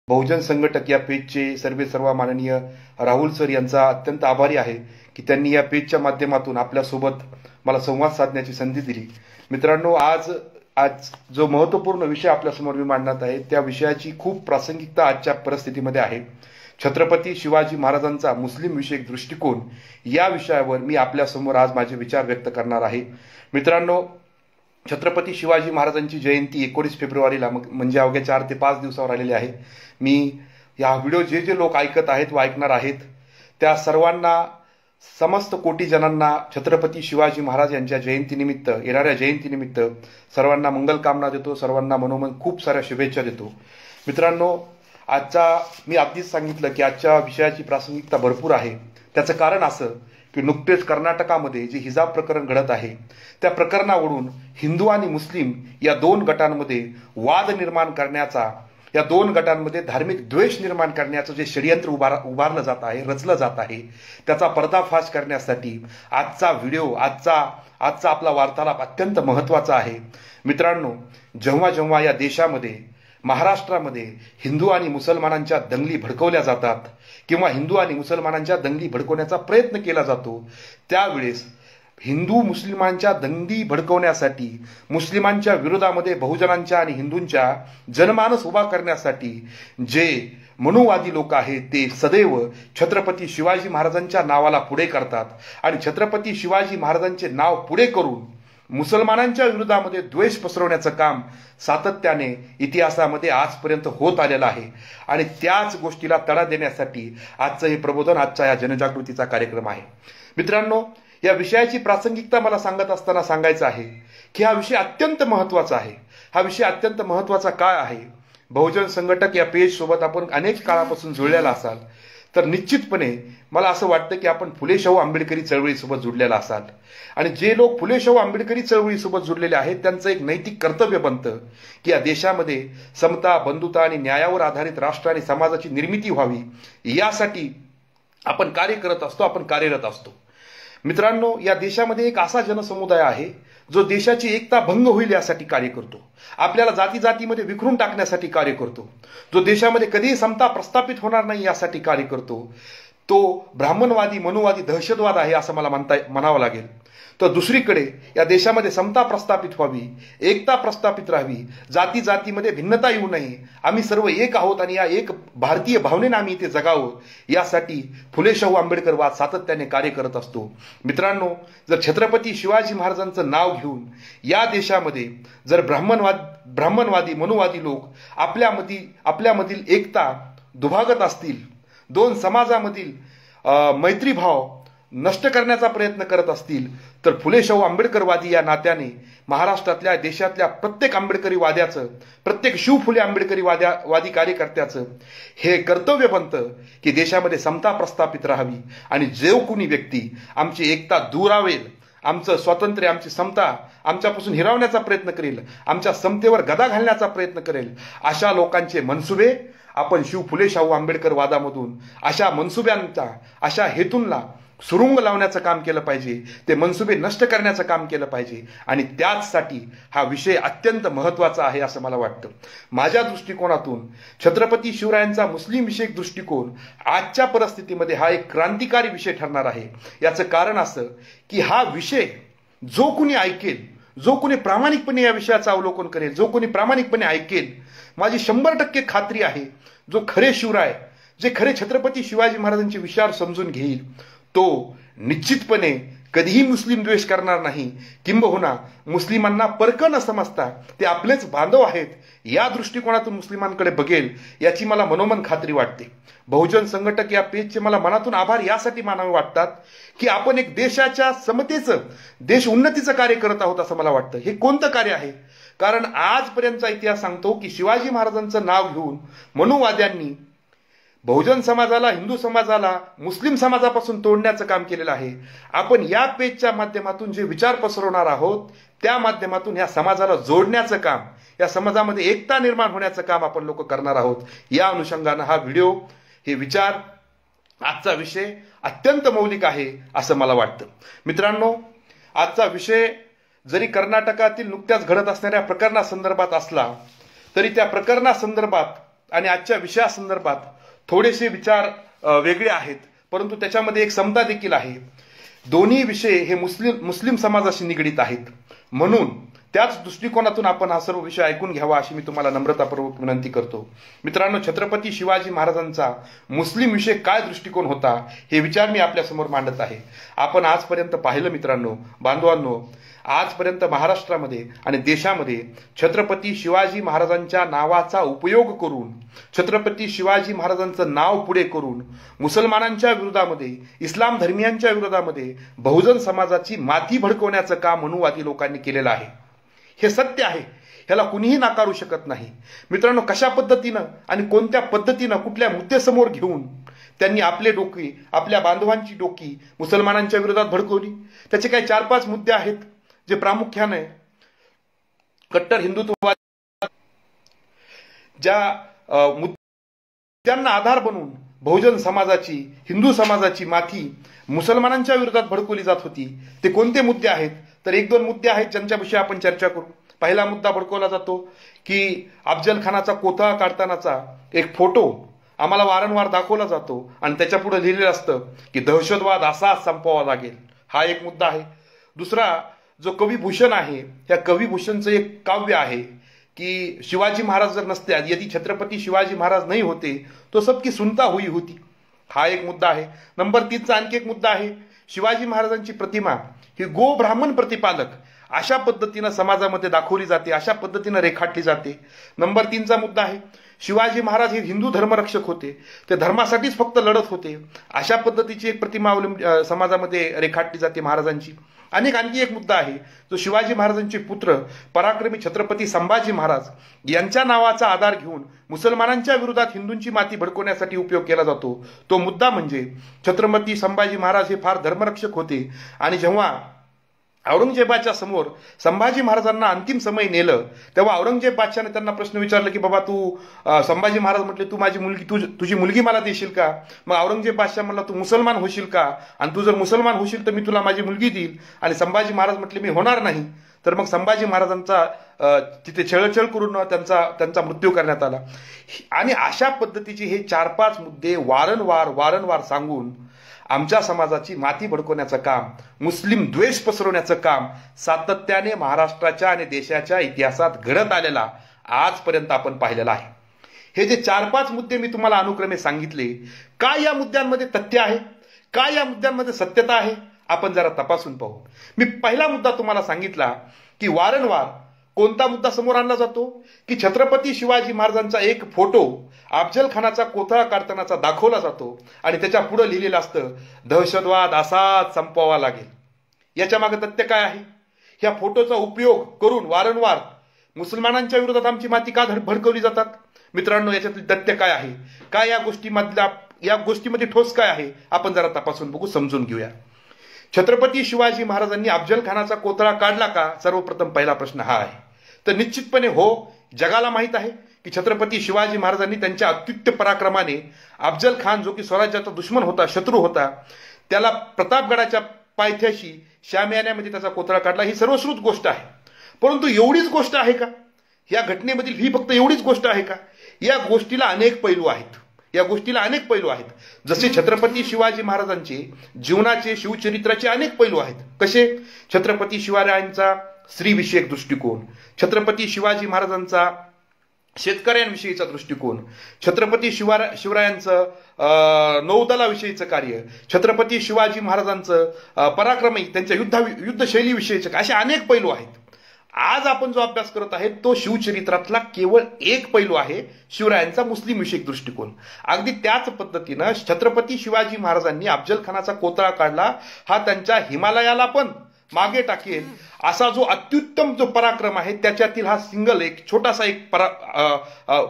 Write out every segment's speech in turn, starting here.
बहुजन संघटक या पेजचे सर्व माननीय राहुल सर यांचा अत्यंत आभारी आहे की त्यांनी या पेजच्या माध्यमातून आपल्यासोबत मला संवाद साधण्याची संधी दिली। मित्रांनो, आज जो महत्त्वपूर्ण विषय आपल्यासमोर मी मांडणार आहे त्या विषयाची खूप प्रासंगिकता आजच्या परिस्थितीमध्ये आहे। छत्रपती शिवाजी महाराजांचा मुस्लिम विषयक दृष्टिकोन या विषयावर मी आपल्यासमोर आज माझे विचार व्यक्त करणार आहे। मित्रांनो, छत्रपती शिवाजी महाराजांची जयंती 19 फेब्रुवारीला म्हणजे अवघ्या 4 ते 5 दिवसावर आलेली आहे। मी या व्हिडिओ जे लोक ऐकत आहेत व ऐकणार आहेत त्या सर्वांना, समस्त कोटी जनांना छत्रपती शिवाजी महाराज यांच्या जयंतीनिमित्त, येणाऱ्या जयंतीनिमित्त सर्वांना मंगलकामना देतो, सर्वांना मनोमन खूप साऱ्या शुभेच्छा देतो। मित्रांनो, मी आधीच सांगितलं की आजच्या विषयाची प्रासंगिकता भरपूर आहे। त्याचं कारण असं की नुकतेच कर्नाटकामध्ये जे हिजाब प्रकरण घडत आहे त्या प्रकरणावरून हिंदू आणि मुस्लिम या दोन गटांमध्ये वाद निर्माण करण्याचा, या दोन गटांमध्ये धार्मिक द्वेष निर्माण करण्याचं जे षडयंत्र उभारलं जात आहे, रचलं जात आहे, त्याचा पर्दाफाश करण्यासाठी आजचा व्हिडिओ, आजचा आपला वार्तालाप अत्यंत महत्त्वाचा आहे। मित्रांनो, जेव्हा या देशामध्ये, महाराष्ट्रामध्ये हिंदू आणि मुसलमानांच्या दंगली भडकवल्या जातात किंवा हिंदू आणि मुसलमानांच्या दंगली भडकवण्याचा प्रयत्न केला जातो, त्यावेळेस हिंदू मुस्लिमांच्या दंगली भडकवण्यासाठी, मुस्लिमांच्या विरोधामध्ये बहुजनांच्या आणि हिंदूंच्या जनमानस उभा करण्यासाठी जे मनुवादी लोक आहेत ते सदैव छत्रपती शिवाजी महाराजांच्या नावाला पुढे करतात आणि छत्रपती शिवाजी महाराजांचे नाव पुढे करून मुसलमानांच्या विरोधामध्ये द्वेष पसरवण्याचं काम सातत्याने इतिहासामध्ये आजपर्यंत होत आलेलं आहे आणि त्याच गोष्टीला तडा देण्यासाठी आजचं हे प्रबोधन, आजच्या या जनजागृतीचा कार्यक्रम आहे। मित्रांनो, या विषयाची प्रासंगिकता मला सांगत असताना सांगायचं आहे की हा विषय अत्यंत महत्त्वाचा आहे। हा विषय अत्यंत महत्त्वाचा काय आहे? बहुजन संघटक या पेज सोबत आपण अनेक काळापासून जुळलेला असाल तर निश्चितपणे मला असं वाटतं की आपण फुले शाहू आंबेडकरी चळवळीसोबत जुडलेला असाल आणि जे लोक फुले शाहू आंबेडकरी चळवळीसोबत जुडलेले आहेत त्यांचं एक नैतिक कर्तव्य बनतं की या देशामध्ये समता, बंधुता आणि न्यायावर आधारित राष्ट्र आणि समाजाची निर्मिती व्हावी, यासाठी आपण कार्य करत असतो, आपण कार्यरत असतो। मित्रांनो, या देशामध्ये एक असा जनसमुदाय आहे जो देशाची एकता भंग होईल यासाठी कार्य करतो, आपल्याला जातीमध्ये विखरून टाकण्यासाठी कार्य करतो, जो देशामध्ये कधीही समता प्रस्थापित होणार नाही यासाठी कार्य करतो। तो ब्राह्मणवादी, मनुवादी दहशतवाद आहे असं मला म्हणावं लागेल। तर दुसरीकडे या देशामध्ये समता प्रस्थापित व्हावी, एकता प्रस्थापित राहावी, जातीमध्ये भिन्नता येऊ नये, आम्ही सर्व एक आहोत आणि या एक भारतीय भावनेने आम्ही इथे जगावं, यासाठी फुले शाहू आंबेडकरवाद सातत्याने कार्य करत असतो। मित्रांनो, जर छत्रपती शिवाजी महाराजांचं नाव घेऊन या देशामध्ये जर ब्राह्मणवादी, मनुवादी लोक आपल्यामधील एकता दुभागत असतील, दोन समाजामधील मैत्रीभाव नष्ट करण्याचा प्रयत्न करत असतील तर फुले शाहू आंबेडकरवादी या नात्याने महाराष्ट्रातल्या, देशातल्या प्रत्येक आंबेडकरी वाद्याचं, प्रत्येक शिव फुले आंबेडकरी वादी कार्यकर्त्याचं हे कर्तव्य बनतं की देशामध्ये समता प्रस्थापित राहावी आणि जो कुणी व्यक्ती आमची एकता दुरावेल, आमचं स्वातंत्र्य, आमची समता आमच्यापासून हिरावण्याचा प्रयत्न करेल, आमच्या समतेवर गदा घालण्याचा प्रयत्न करेल, अशा लोकांचे मनसुबे आपण शिव फुले शाहू आंबेडकर वादामधून, अशा मनसुब्यांचा, अशा हेतूंना सुरुंग लावण्याचं काम केलं पाहिजे, ते मनसुबे नष्ट करण्याचं काम केलं पाहिजे आणि त्याचसाठी हा विषय अत्यंत महत्त्वाचा आहे असं मला वाटतं। माझ्या दृष्टिकोनातून छत्रपती शिवरायांचा मुस्लिम विषयक दृष्टिकोन आजच्या परिस्थितीमध्ये हा एक क्रांतिकारी विषय ठरणार आहे। याचं कारण असं की हा विषय जो कुणी ऐकेल, जो कुणी प्रामाणिकपणे या विषयाचं अवलोकन करेल, जो कुणी प्रामाणिकपणे ऐकेल, माझी 100% खात्री आहे, जो खरे शिवराय, जे खरे छत्रपती शिवाजी महाराजांचे विचार समजून घेईल तो निश्चितपणे कधीही मुस्लिम द्वेष करणार नाही, किंबहुना मुस्लिमांना परकं न समजता ते आपलेच बांधव आहेत या दृष्टिकोनातून मुस्लिमांकडे बघेल, याची मला मनोमन खात्री वाटते। बहुजन संघटक या पेजचे मला मनातून आभार यासाठी मानावे वाटतात की आपण एक देशाच्या समतेचं, देश उन्नतीचं कार्य करत आहोत असं मला वाटतं। हे कोणतं कार्य आहे? कारण आजपर्यंतचा इतिहास सांगतो की शिवाजी महाराजांचं नाव घेऊन मनुवाद्यांनी बहुजन समाजाला, हिंदू समाजाला मुस्लिम समाजापासून तोडण्याचं काम केलेलं आहे। आपण या पेजच्या माध्यमातून जे विचार पसरवणार आहोत त्या माध्यमातून या समाजाला जोडण्याचं काम, या समाजामध्ये एकता निर्माण होण्याचं काम आपण लोक करणार आहोत। या अनुषंगाने हा व्हिडिओ, हे विचार, आजचा विषय अत्यंत मौलिक आहे असं मला वाटतं। मित्रांनो, आजचा विषय जरी कर्नाटकातील नुकत्याच घडत असणाऱ्या प्रकरणासंदर्भात असला तरी त्या प्रकरणासंदर्भात आणि आजच्या विषयासंदर्भात थोडेसे विचार वेगळे आहेत, परंतु त्याच्यामध्ये एक समता देखील आहे. दोन्ही विषय हे मुस्लिम समाजाशी निगडीत आहेत. म्हणून त्याच दृष्टिकोनातून आपण हा सर्व विषय ऐकून घ्यावा अशी मी तुम्हाला नम्रतापूर्वक विनंती करतो. मित्रांनो, छत्रपती शिवाजी महाराजांचा मुस्लिम विषय काय दृष्टिकोन होता हे विचार मी आपल्यासमोर मांडत आहे. आपण आजपर्यंत पाहिलं मित्रांनो, बांधवांनो, आजपर्यंत महाराष्ट्रामध्ये आणि देशामध्ये छत्रपती शिवाजी महाराजांच्या नावाचा उपयोग करून, छत्रपती शिवाजी महाराजांचं नाव पुढे करून मुसलमानांच्या विरोधामध्ये, इस्लाम धर्मियांच्या विरोधामध्ये बहुजन समाजाची माथी भडकवण्याचं काम मनुवादी लोकांनी केलेलं आहे. हे सत्य आहे, ह्याला कुणीही नाकारू शकत नाही. मित्रांनो, कशा पद्धतीनं आणि कोणत्या पद्धतीनं, कुठल्या मुद्द्यासमोर घेऊन त्यांनी आपले डोकी, आपल्या बांधवांची डोकी मुसलमानांच्या विरोधात भडकवली. त्याचे काही 4-5 मुद्दे आहेत जे प्रामुख्याने कट्टर हिंदुत्ववाद ज्या मुद्द्यांना आधार बनवून बहुजन समाजाची, हिंदू समाजाची माथी मुसलमानांच्या विरोधात भडकवली जात होती. ते कोणते मुद्दे आहेत? तर 1-2 मुद्दे आहेत ज्यांच्याविषयी आपण चर्चा करू. पहिला मुद्दा भडकवला जातो की अफजल खानाचा कोथळा काढतानाचा एक फोटो आम्हाला वारंवार दाखवला जातो आणि त्याच्या पुढे लिहिलेलं असतं की दहशतवाद असाच संपवावा लागेल. हा एक मुद्दा आहे. दुसरा जो कविभूषण आहे, त्या कविभूषणचं एक काव्य आहे की शिवाजी महाराज जर नसते, यदि छत्रपती शिवाजी महाराज नाही होते तो सबकी सुनता हुई होती. हा एक मुद्दा आहे. नंबर 3चा आणखी एक मुद्दा आहे, शिवाजी महाराजांची प्रतिमा ही गो ब्राह्मण प्रतिपादक अशा पद्धतीनं समाजामध्ये दाखवली जाते, अशा पद्धतीनं रेखाटली जाते. नंबर 3चा मुद्दा आहे, शिवाजी महाराज हे हिंदू धर्मरक्षक होते, ते धर्मासाठीच फक्त लढत होते, अशा पद्धतीची एक प्रतिमा समाजामध्ये रेखाटली जाते महाराजांची. आणखी एक मुद्दा आहे जो शिवाजी महाराजांचे पुत्र पराक्रमी छत्रपती संभाजी महाराज यांच्या नावाचा आधार घेऊन मुसलमानांच्या विरोधात हिंदूंची माती भडकवण्यासाठी उपयोग केला जातो. तो मुद्दा म्हणजे छत्रपती संभाजी महाराज हे फार धर्मरक्षक होते आणि जेव्हा औरंगजेबाच्या समोर संभाजी महाराजांना अंतिम समय नेलं तेव्हा औरंगजेब बादशाने त्यांना प्रश्न विचारला की बाबा तू, संभाजी महाराज म्हटले तू माझी मुलगी, तुझी मुलगी मला देशील का? मग औरंगजेब बादशाह म्हणला तू मुसलमान होशील का? आणि तू जर मुसलमान होशील तर मी तुला माझी मुलगी देईल. आणि संभाजी महाराज म्हटले मी होणार नाही. तर मग संभाजी महाराजांचा तिथे छळछळ करून त्यांचा मृत्यू करण्यात आला. आणि अशा पद्धतीचे हे 4-5 मुद्दे वारंवार सांगून आमच्या समाजाची माती भडकवण्याचं काम, मुस्लिम द्वेष पसरवण्याचं काम सातत्याने महाराष्ट्राच्या आणि देशाच्या इतिहासात घडत आलेला आजपर्यंत आपण पाहिलेलं आहे. हे जे 4-5 मुद्दे मी तुम्हाला अनुक्रमे सांगितले, काय या मुद्द्यांमध्ये तथ्य आहे, काय या मुद्द्यांमध्ये सत्यता आहे, आपण जरा तपासून पाहू. मी पहिला मुद्दा तुम्हाला सांगितला की वारंवार कोणता मुद्दा समोर आणला जातो की छत्रपती शिवाजी महाराजांचा एक फोटो अफजल खानाचा कोथळा काढतानाचा दाखवला जातो आणि त्याच्या पुढे लिहिलेलं असतं दहशतवाद असाच संपवावा लागेल. याच्या मागे तथ्य काय आहे? ह्या फोटोचा उपयोग करून वारंवार मुसलमानांच्या विरोधात आमची माती का भडकवली जातात? मित्रांनो, याच्यातील तथ्य काय आहे? काय या गोष्टीमध्ये ठोस काय आहे? आपण जरा तपासून बघू, समजून घेऊया. छत्रपती शिवाजी महाराजांनी अफजल खानाचा कोथळा काढला का? सर्वप्रथम पहिला प्रश्न हा आहे. तर निश्चितपणे हो, जगाला माहित आहे की छत्रपती शिवाजी महाराजांनी त्यांच्या अत्युच्च पराक्रमाने अफजल खान, जो की स्वराज्याचा दुश्मन होता, शत्रू होता, त्याला प्रतापगडाच्या पायथ्याशी शामियान्यामध्ये त्याचा कोथळा काढला. ही सर्वश्रुत गोष्ट आहे. परंतु एवढीच गोष्ट आहे का? या घटनेमधील ही फक्त एवढीच गोष्ट आहे का? या गोष्टीला अनेक पैलू आहेत. जसे छत्रपती शिवाजी महाराजांचे जीवनाचे, शिवचरित्राचे अनेक पैलू आहेत. कसे? छत्रपती शिवरायांचा स्त्रीविषयक दृष्टिकोन, छत्रपती शिवाजी महाराजांचा शेतकऱ्यांविषयीचा दृष्टिकोन, छत्रपती शिवरायांचं नौदलाविषयीचं कार्य, छत्रपती शिवाजी महाराजांचं पराक्रमी त्यांच्या युद्धशैलीविषयीचं, असे अनेक पैलू आहेत. आज आपण जो अभ्यास करत आहे तो शिवचरित्रातला केवळ एक पैलू आहे, शिवरायांचा मुस्लिम विषयक दृष्टिकोन. अगदी त्याच पद्धतीनं छत्रपती शिवाजी महाराजांनी अफजल खानाचा कोथळा काढला, हा त्यांच्या हिमालयाला पण मागे टाकेल असा जो अत्युत्तम जो पराक्रम आहे, त्याच्यातील हा सिंगल एक छोटासा एक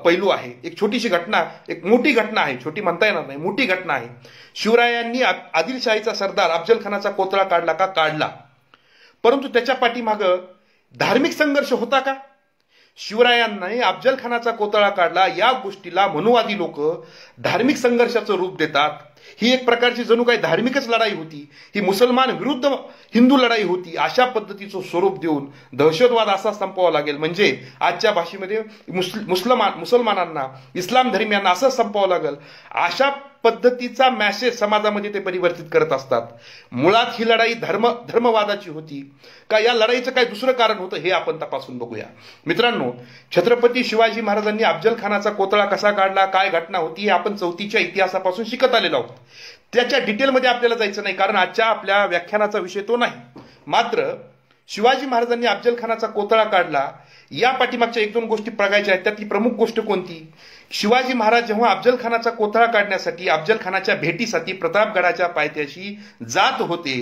पैलू आहे. एक छोटीशी घटना, एक मोठी घटना आहे, छोटी म्हणता येणार नाही, मोठी घटना आहे. शिवरायांनी आदिलशाहीचा सरदार अफजल खानाचा कोथळा काढला का? काढला. परंतु त्याच्या पाठीमागं धार्मिक संघर्ष होता का? शिवरायांनी अफजल खानाचा कोतळा काढला, या गोष्टीला मनुवादी लोक धार्मिक संघर्षाचं रूप देतात. ही एक प्रकारची जणू काही धार्मिकच लढाई होती, ही मुसलमान विरुद्ध हिंदू लढाई होती, अशा पद्धतीचं स्वरूप देऊन दहशतवाद असा संपवावा लागेल. म्हणजे आजच्या भाषेमध्ये मुसलमानांना, इस्लाम धर्मियांना असं संपवावं लागेल, अशा पद्धतीचा मॅसेज समाजामध्ये ते परिवर्तित करत असतात. मुळात ही लढाई धर्मवादाची होती का, या लढाईचं काय दुसरं कारण होतं, हे आपण तपासून बघूया. मित्रांनो, छत्रपती शिवाजी महाराजांनी अफजल खानाचा कोतळा कसा काढला, काय घटना होती, हे आपण चौथीच्या इतिहासापासून शिकत आलेलो आहोत. त्याच्या डिटेलमध्ये आपल्याला जायचं नाही, कारण आजच्या आपल्या व्याख्यानाचा विषय तो नाही. मात्र शिवाजी महाराजांनी अफजल खानाचा कोतळा काढला, या पाठीमागच्या एक दोन गोष्टी बघायच्या आहेत. त्यातली प्रमुख गोष्ट कोणती? शिवाजी महाराज जेव्हा अफजल खानाचा कोतळा काढण्यासाठी, अफजल खानाच्या भेटीसाठी प्रतापगडाच्या पायथ्याशी जात होते,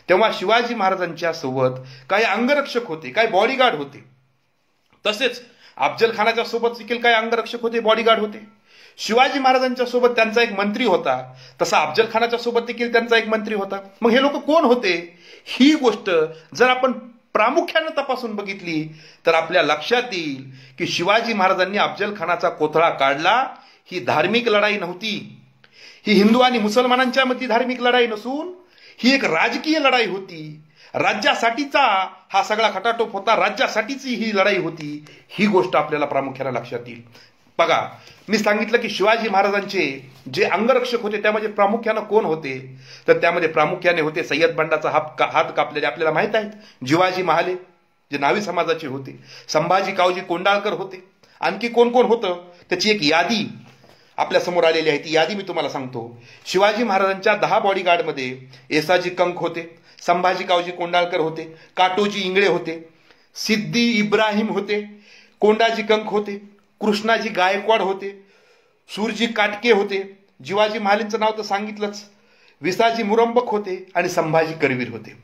तेव्हा शिवाजी महाराजांच्या सोबत काही अंगरक्षक होते, काही बॉडीगार्ड होते. तसेच अफजल खानाच्या सोबत देखील काही अंगरक्षक होते, बॉडीगार्ड होते. शिवाजी महाराजांच्या सोबत त्यांचा एक मंत्री होता, तसा अफजल खानाच्या सोबत देखील त्यांचा एक मंत्री होता. मग हे लोक कोण होते? ही गोष्ट जर आपण प्रामुख्याने तपासून बघितली तर आपल्या लक्षात येईल की शिवाजी महाराजांनी अफजल खानाचा कोतळा काढला, ही धार्मिक लढाई नव्हती. ही हिंदू आणि मुसलमानांच्या मध्ये धार्मिक लढाई नसून ही एक राजकीय लढाई होती. राज्यासाठीचा हा सगळा खटाटोप होता, राज्यासाठीची ही लढाई होती. ही गोष्ट आपल्याला प्रामुख्याने लक्षात येईल. बघा, मी सांगितलं की शिवाजी महाराजांचे जे अंगरक्षक होते त्यामध्ये प्रामुख्यानं कोण होते, तर त्यामध्ये प्रामुख्याने होते सय्यद बंडाचा हात कापलेले आपल्याला माहित आहेत, जिवाजी महाले जे नावी समाजाचे होते, संभाजी कावजी कोंडाळकर होते. आणखी कोण कोण होतं त्याची एक यादी आपल्या समोर आलेली आहे. ती यादी मी तुम्हाला सांगतो. शिवाजी महाराजांच्या 10 बॉडीगार्डमध्ये येसाजी कंक होते, संभाजी कावजी कोंडाळकर होते, काटोजी इंगळे होते, सिद्दी इब्राहिम होते, कोंडाजी कंक होते, कृष्णाजी गायकवाड होते, सूरजी काटके होते, जिवाजी महालेंचं नाव तर सांगितलंच, विसाजी मुरंबक होते आणि संभाजी करवीर होते.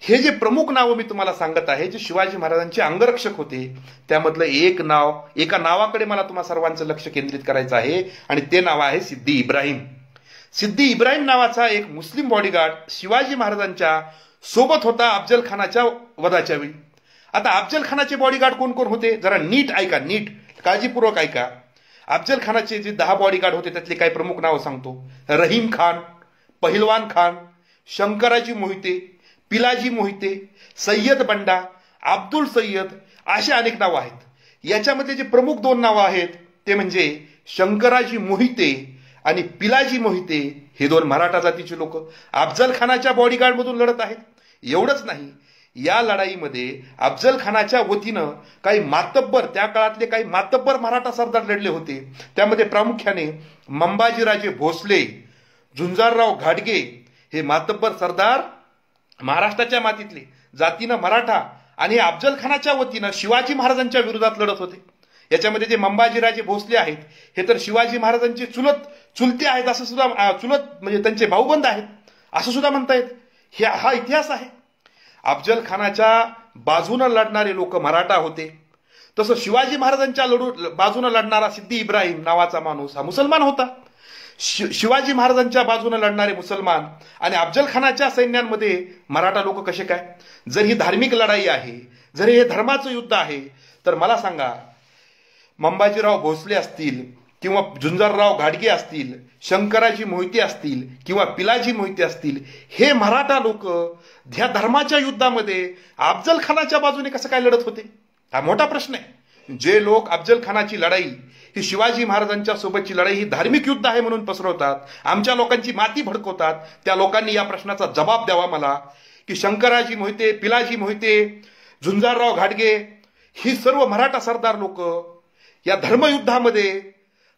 हे जे प्रमुख नावं मी तुम्हाला सांगत आहे, जे शिवाजी महाराजांचे अंगरक्षक होते, त्यामधलं एक नाव, एका नावाकडे मला तुम्हा सर्वांचं लक्ष केंद्रित करायचं आहे आणि ते नाव आहे सिद्दी इब्राहिम. सिद्दी इब्राहिम नावाचा एक मुस्लिम बॉडीगार्ड शिवाजी महाराजांच्या सोबत होता अफजल खानाच्या वधाच्या वेळी. आता अफजल खानाचे बॉडीगार्ड कोण कोण होते जरा नीट ऐका, नीट काळजीपूर्वक ऐका. अफजल खानाचे जे 10 बॉडीगार्ड होते त्यातले काही प्रमुख नावं सांगतो. रहीम खान, पहिलवान खान, शंकराजी मोहिते, पिलाजी मोहिते, सय्यद बंडा, अब्दुल सय्यद, असे अनेक नावं आहेत. याच्यामध्ये जे प्रमुख 2 नावं आहेत ते म्हणजे शंकराजी मोहिते आणि पिलाजी मोहिते. हे 2 मराठा जातीचे लोक अफजल खानाच्या बॉडीगार्ड मधून लढत आहेत. एवढंच नाही, या लढाईमध्ये अफजल खानाच्या वतीनं काही मातब्बर, त्या काळातले काही मातब्बर मराठा सरदार लढले होते. त्यामध्ये प्रामुख्याने मंबाजीराजे भोसले, झुंजारराव घाटगे हे मातब्बर सरदार महाराष्ट्राच्या मातीतले, जातीनं मराठा, आणि अफजल खानाच्या वतीनं शिवाजी महाराजांच्या विरोधात लढत होते. याच्यामध्ये जे मंबाजीराजे भोसले आहेत हे तर शिवाजी महाराजांचे चुलते आहेत, असं सुद्धा, चुलत म्हणजे त्यांचे भाऊबंद आहेत असं सुद्धा म्हणता येत. हा इतिहास आहे. अफजल खानाच्या बाजूनं लढणारे लोक मराठा होते, तसं शिवाजी महाराजांच्या बाजूनं लढणारा सिद्दी इब्राहिम नावाचा माणूस हा मुसलमान होता. शिवाजी महाराजांच्या बाजूने लढणारे मुसलमान आणि अफजल खानाच्या सैन्यांमध्ये मराठा लोक कसे काय? जर ही धार्मिक लढाई आहे, जर हे धर्माचं युद्ध आहे, तर मला सांगा, मंबाजीराव भोसले असतील किंवा झुंजारराव घाटगे असतील, शंकराजी मोहिते असतील किंवा पिलाजी मोहिते असतील, हे मराठा लोक ह्या धर्माच्या युद्धामध्ये अफजल खानाच्या बाजूने कसं काय लढत होते? हा मोठा प्रश्न आहे. जे लोक अफजल खानाची लढाई ही शिवाजी महाराजांच्या सोबतची लढाई ही धार्मिक युद्ध आहे म्हणून पसरवतात, आमच्या लोकांची माती भडकवतात, त्या लोकांनी या प्रश्नाचा जबाब द्यावा मला, की शंकराजी मोहिते, पिलाजी मोहिते, झुंजारराव घाटगे ही सर्व मराठा सरदार लोक या धर्मयुद्धामध्ये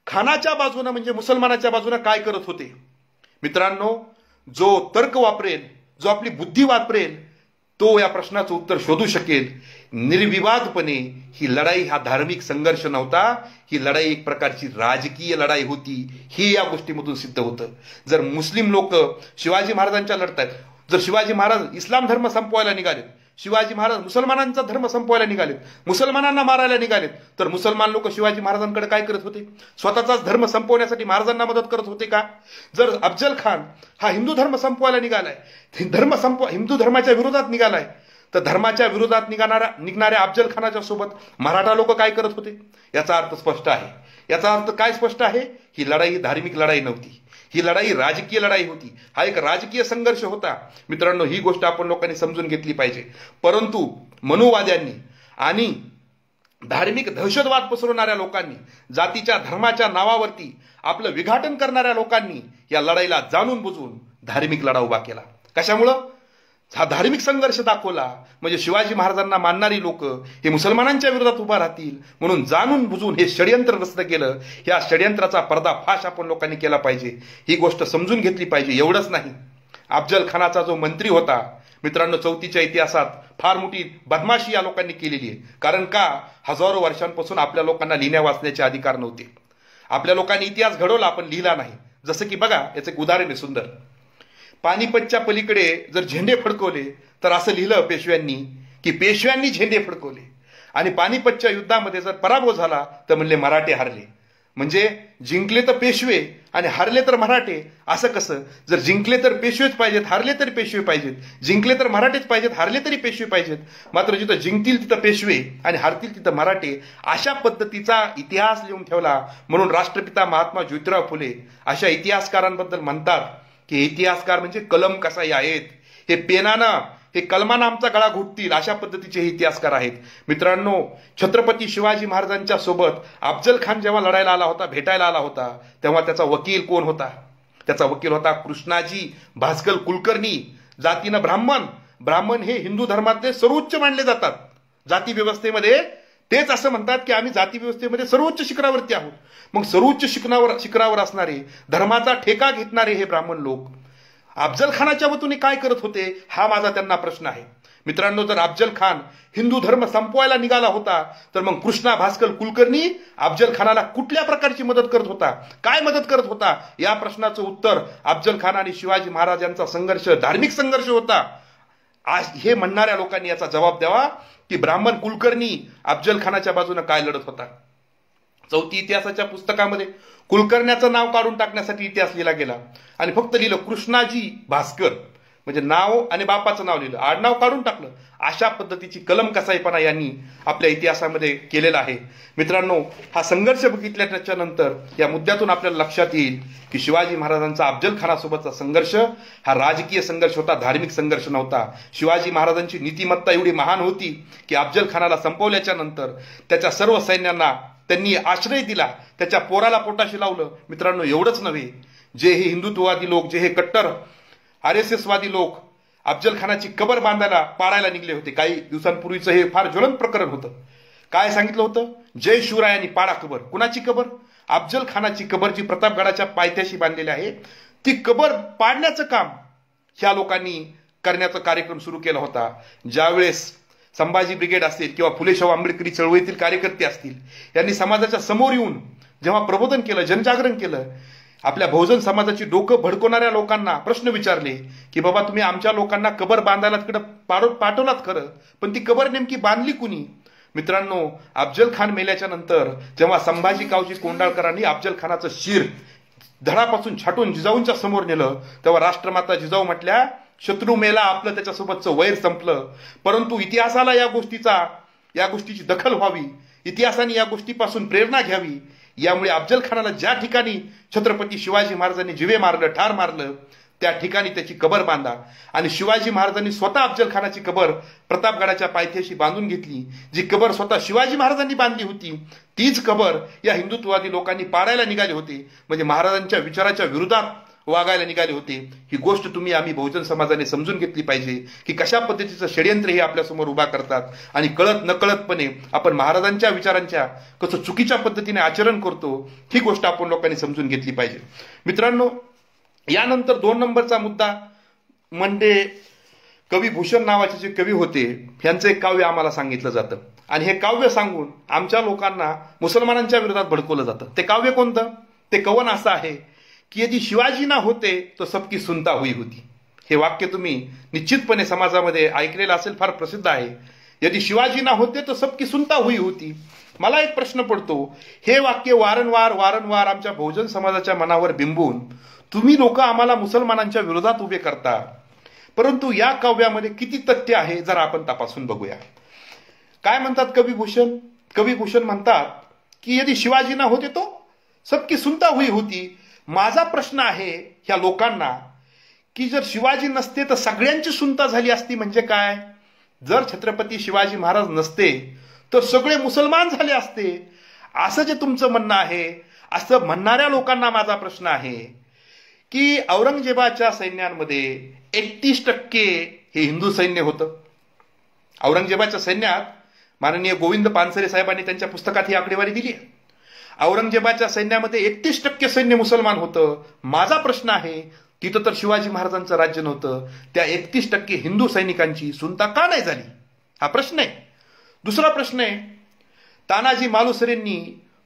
खानाच्या बाजूने म्हणजे मुसलमानाच्या बाजूने काय करत होते? मित्रांनो, जो तर्क वापरेल, जो आपली बुद्धी वापरेल, तो या प्रश्नाचं उत्तर शोधू शकेल. निर्विवादपणे ही लढाई हा धार्मिक संघर्ष नव्हता, ही लढाई एक प्रकारची राजकीय लढाई होती, हे या गोष्टीमधून सिद्ध होतं. जर मुस्लिम लोक शिवाजी महाराजांच्या लढतायत, जर शिवाजी महाराज इस्लाम धर्म संपवायला निघालेत, शिवाजी महाराज मुसलमानांचा धर्म संपवायला निघालेत, मुसलमानांना मारायला निघालेत, तर मुसलमान लोक शिवाजी महाराजांकडे काय करत होते? स्वतःचाच धर्म संपवण्यासाठी महाराजांना मदत करत होते का? जर अफजल खान हा हिंदू धर्म संपवायला निघालाय, हिंदू धर्माच्या विरोधात निघालाय, तर धर्माच्या विरोधात निघणाऱ्या अफजल खानाच्या सोबत मराठा लोक काय करत होते? याचा अर्थ स्पष्ट आहे. याचा अर्थ काय स्पष्ट आहे? ही लढाई धार्मिक लढाई नव्हती, ही लढाई राजकीय लढाई होती. हा एक राजकीय संघर्ष होता. मित्रांनो, ही गोष्ट आपण लोकांनी समजून घेतली पाहिजे. परंतु मनुवाद्यांनी आणि धार्मिक दहशतवाद पसरवणाऱ्या लोकांनी, जातीच्या धर्माच्या नावावरती आपलं विघाटन करणाऱ्या लोकांनी या लढाईला जाणून बुजून धार्मिक लढा उभा केला. कशामुळं? हा धार्मिक संघर्ष दाखवला म्हणजे शिवाजी महाराजांना मानणारी लोक हे मुसलमानांच्या विरोधात उभा राहतील म्हणून जाणून बुजून हे षडयंत्र रचलं गेलं. या षडयंत्राचा पर्दाफाश आपण लोकांनी केला पाहिजे, ही गोष्ट समजून घेतली पाहिजे. एवढंच नाही, अफजल खानाचा जो मंत्री होता मित्रांनो, चौथीच्या इतिहासात फार मोठी बदमाशी या लोकांनी केलेली आहे. कारण का? हजारो वर्षांपासून आपल्या लोकांना लिहिण्या वाचण्याचे अधिकार नव्हते. आपल्या लोकांनी इतिहास घडवला पण लिहिला नाही. जसं की बघा, याचं एक उदाहरण आहे सुंदर. पानिपतच्या पलीकडे जर झेंडे फडकवले तर असं लिहिलं पेशव्यांनी की पेशव्यांनी झेंडे फडकवले, आणि पानिपतच्या युद्धामध्ये जर पराभव झाला तर म्हणले मराठे हारले. म्हणजे जिंकले तर पेशवे आणि हारले तर मराठे. असं कसं? जर जिंकले तर पेशवेच पाहिजेत, हारले तरी पेशवे पाहिजेत. जिंकले तर मराठेच पाहिजेत, हारले तरी पेशवे पाहिजेत. मात्र जिथं जिंकतील तिथं पेशवे आणि हारतील तिथं मराठे, अशा पद्धतीचा इतिहास लिहून ठेवला. म्हणून राष्ट्रपिता महात्मा ज्योतिराव फुले अशा इतिहासकारांबद्दल म्हणतात की इतिहासकार म्हणजे कलम कसाई आहेत. हे पेनानं, हे कलमानं आमचा गळा घोटतील अशा पद्धतीचे हे इतिहासकार आहेत. मित्रांनो, छत्रपती शिवाजी महाराजांच्या सोबत अफजल खान जेव्हा लढायला आला होता, भेटायला आला होता, तेव्हा त्याचा वकील कोण होता? त्याचा वकील होता कृष्णाजी भास्कर कुलकर्णी, जातीनं ब्राह्मण. ब्राह्मण हे हिंदू धर्मातले सर्वोच्च मानले जातात. जाती व्यवस्थेमध्ये तेच असं म्हणतात की आम्ही जाती व्यवस्थेमध्ये सर्वोच्च शिखरावरती आहोत. मग सर्वोच्च शिखरावर असणारे, धर्माचा ठेका घेतणारे हे ब्राह्मण लोक अफजल खानाच्या वतीने काय करत होते, हा माझा त्यांना प्रश्न आहे. मित्रांनो, जर अफजल खान हिंदू धर्म संपवायला निघाला होता तर मग कृष्णा भास्कर कुलकर्णी अफजल खानाला कुठल्या प्रकारची मदत करत होता, काय मदत करत होता? या प्रश्नाचं उत्तर अफजल खान आणि शिवाजी महाराजांचा संघर्ष धार्मिक संघर्ष होता. आज हे म्हणणाऱ्या लोकांनी याचा जबाब द्यावा की ब्राह्मण कुलकर्णी अफजल खानाच्या बाजूने काय लढत होता. चौथी इतिहासाच्या पुस्तकामध्ये कुलकर्ण्याचं नाव काढून टाकण्यासाठी इतिहास लिहिला गेला आणि फक्त लिहिलं कृष्णाजी भास्कर, म्हणजे नाव आणि बापाचं नाव लिहिलं, आडनाव काढून टाकलं. अशा पद्धतीची कलम कसाईपणा यांनी आपल्या इतिहासामध्ये केलेला आहे. मित्रांनो, हा संघर्ष बघितल्याच्या नंतर या मुद्द्यातून आपल्याला लक्षात येईल की शिवाजी महाराजांचा अफजल खानासोबतचा संघर्ष हा राजकीय संघर्ष होता, धार्मिक संघर्ष नव्हता. शिवाजी महाराजांची नीतिमत्ता एवढी महान होती की अफजल खानाला संपवल्याच्या नंतर त्याच्या सर्व सैन्यांना त्यांनी आश्रय दिला, त्याच्या पोराला पोटाशी लावलं. मित्रांनो, एवढंच नव्हे, जे हे हिंदुत्ववादी लोक, जे हे कट्टर RSS वादी लोक अफजल खानाची कबर बांधायला पाडायला निघले होते. काही दिवसांपूर्वीचं हे फार ज्वलंत प्रकरण होतं. काय सांगितलं होतं? जय शिवरायांनी पाडा कबर. कुणाची कबर? अफजल खानाची कबर, जी प्रतापगडाच्या पायथ्याशी बांधलेली आहे. ती कबर पाडण्याचं काम ह्या लोकांनी करण्याचा कार्यक्रम सुरू केला होता. ज्यावेळेस संभाजी ब्रिगेड असतील किंवा फुले शाहू आंबेडकरी चळवळीतील कार्यकर्ते असतील, यांनी समाजाच्या समोर येऊन जेव्हा प्रबोधन केलं, जनजागरण केलं, आपल्या बहुजन समाजाची डोकं भडकवणाऱ्या लोकांना प्रश्न विचारले की बाबा, तुम्ही आमच्या लोकांना कबर बांधायला तिकडं पाठवलात खरं, पण ती कबर नेमकी बांधली कुणी? मित्रांनो, अफजल खान मेल्याच्या नंतर जेव्हा संभाजी कावजी कोंडाळकरांनी अफजल खानाचं शिर धडापासून छाटून जिजाऊंच्या समोर नेलं, तेव्हा राष्ट्रमाता जिजाऊ म्हटल्या, शत्रू मेला, आपलं त्याच्यासोबतचं वैर संपलं. परंतु इतिहासाला या गोष्टीची दखल व्हावी, इतिहासाने या गोष्टीपासून प्रेरणा घ्यावी. यामुळे अफजल खानाला ज्या ठिकाणी छत्रपती शिवाजी महाराजांनी जिवे मारलं, ठार मारलं, त्या ठिकाणी त्याची कबर बांधा. आणि शिवाजी महाराजांनी स्वतः अफजल खानाची कबर प्रतापगडाच्या पायथ्याशी बांधून घेतली. जी कबर स्वतः शिवाजी महाराजांनी बांधली होती, तीच कबर या हिंदुत्ववादी लोकांनी पाडायला निघाले होते, म्हणजे महाराजांच्या विचाराच्या विरोधात वागायला निघाले होते. ही गोष्ट आम्ही बहुजन समाजाने समजून घेतली पाहिजे की कशा पद्धतीचं षडयंत्र हे आपल्यासमोर उभा करतात आणि कळत नकळतपणे आपण महाराजांच्या विचारांच्या कसं चुकीच्या पद्धतीने आचरण करतो, ही गोष्ट आपण लोकांनी समजून घेतली पाहिजे. मित्रांनो, यानंतर 2 नंबरचा मुद्दा म्हणजे कवी भूषण नावाचे जे कवी होते, यांचं एक काव्य आम्हाला सांगितलं जातं आणि हे काव्य सांगून आमच्या लोकांना मुसलमानांच्या विरोधात भडकवलं जातं. ते काव्य कोणतं? ते कवन असं आहे की यदि शिवाजी ना होते तो सबकी सुनता हुई होती. हे वाक्य तुम्ही निश्चितपणे समाजामध्ये ऐकलेलं असेल, फार प्रसिद्ध आहे. यदि शिवाजी ना होते तो सबकी सुनता हुई होती. मला एक प्रश्न पडतो, हे वाक्य वारंवार आमच्या बहुजन समाजाच्या मनावर बिंबून तुम्ही लोक आम्हाला मुसलमानांच्या विरोधात उभे करता, परंतु या काव्यामध्ये किती तथ्य आहे जरा आपण तपासून बघूया. काय म्हणतात कविभूषण? कविभूषण म्हणतात की यदि शिवाजी ना होते तो सबकी सुनता हुई होती. माझा प्रश्न आहे ह्या लोकांना की जर शिवाजी नसते तर सगळ्यांची सुनता झाली असती म्हणजे काय? जर छत्रपती शिवाजी महाराज नसते तर सगळे मुसलमान झाले असते, असं जे तुमचं म्हणणं आहे. असं म्हणणाऱ्या लोकांना माझा प्रश्न आहे की औरंगजेबाच्या सैन्यांमध्ये 31% हे हिंदू सैन्य होतं. औरंगजेबाच्या सैन्यात माननीय गोविंद पानसरे साहेबांनी त्यांच्या पुस्तकात ही आकडेवारी दिली आहे. औरंगजेबाच्या सैन्यामध्ये 31% सैन्य मुसलमान होतं. माझा प्रश्न आहे तिथं तर शिवाजी महाराजांचं राज्य नव्हतं, त्या 31% हिंदू सैनिकांची सुनता का नाही झाली? हा प्रश्न आहे. दुसरा प्रश्न आहे, तानाजी मालुसरेंनी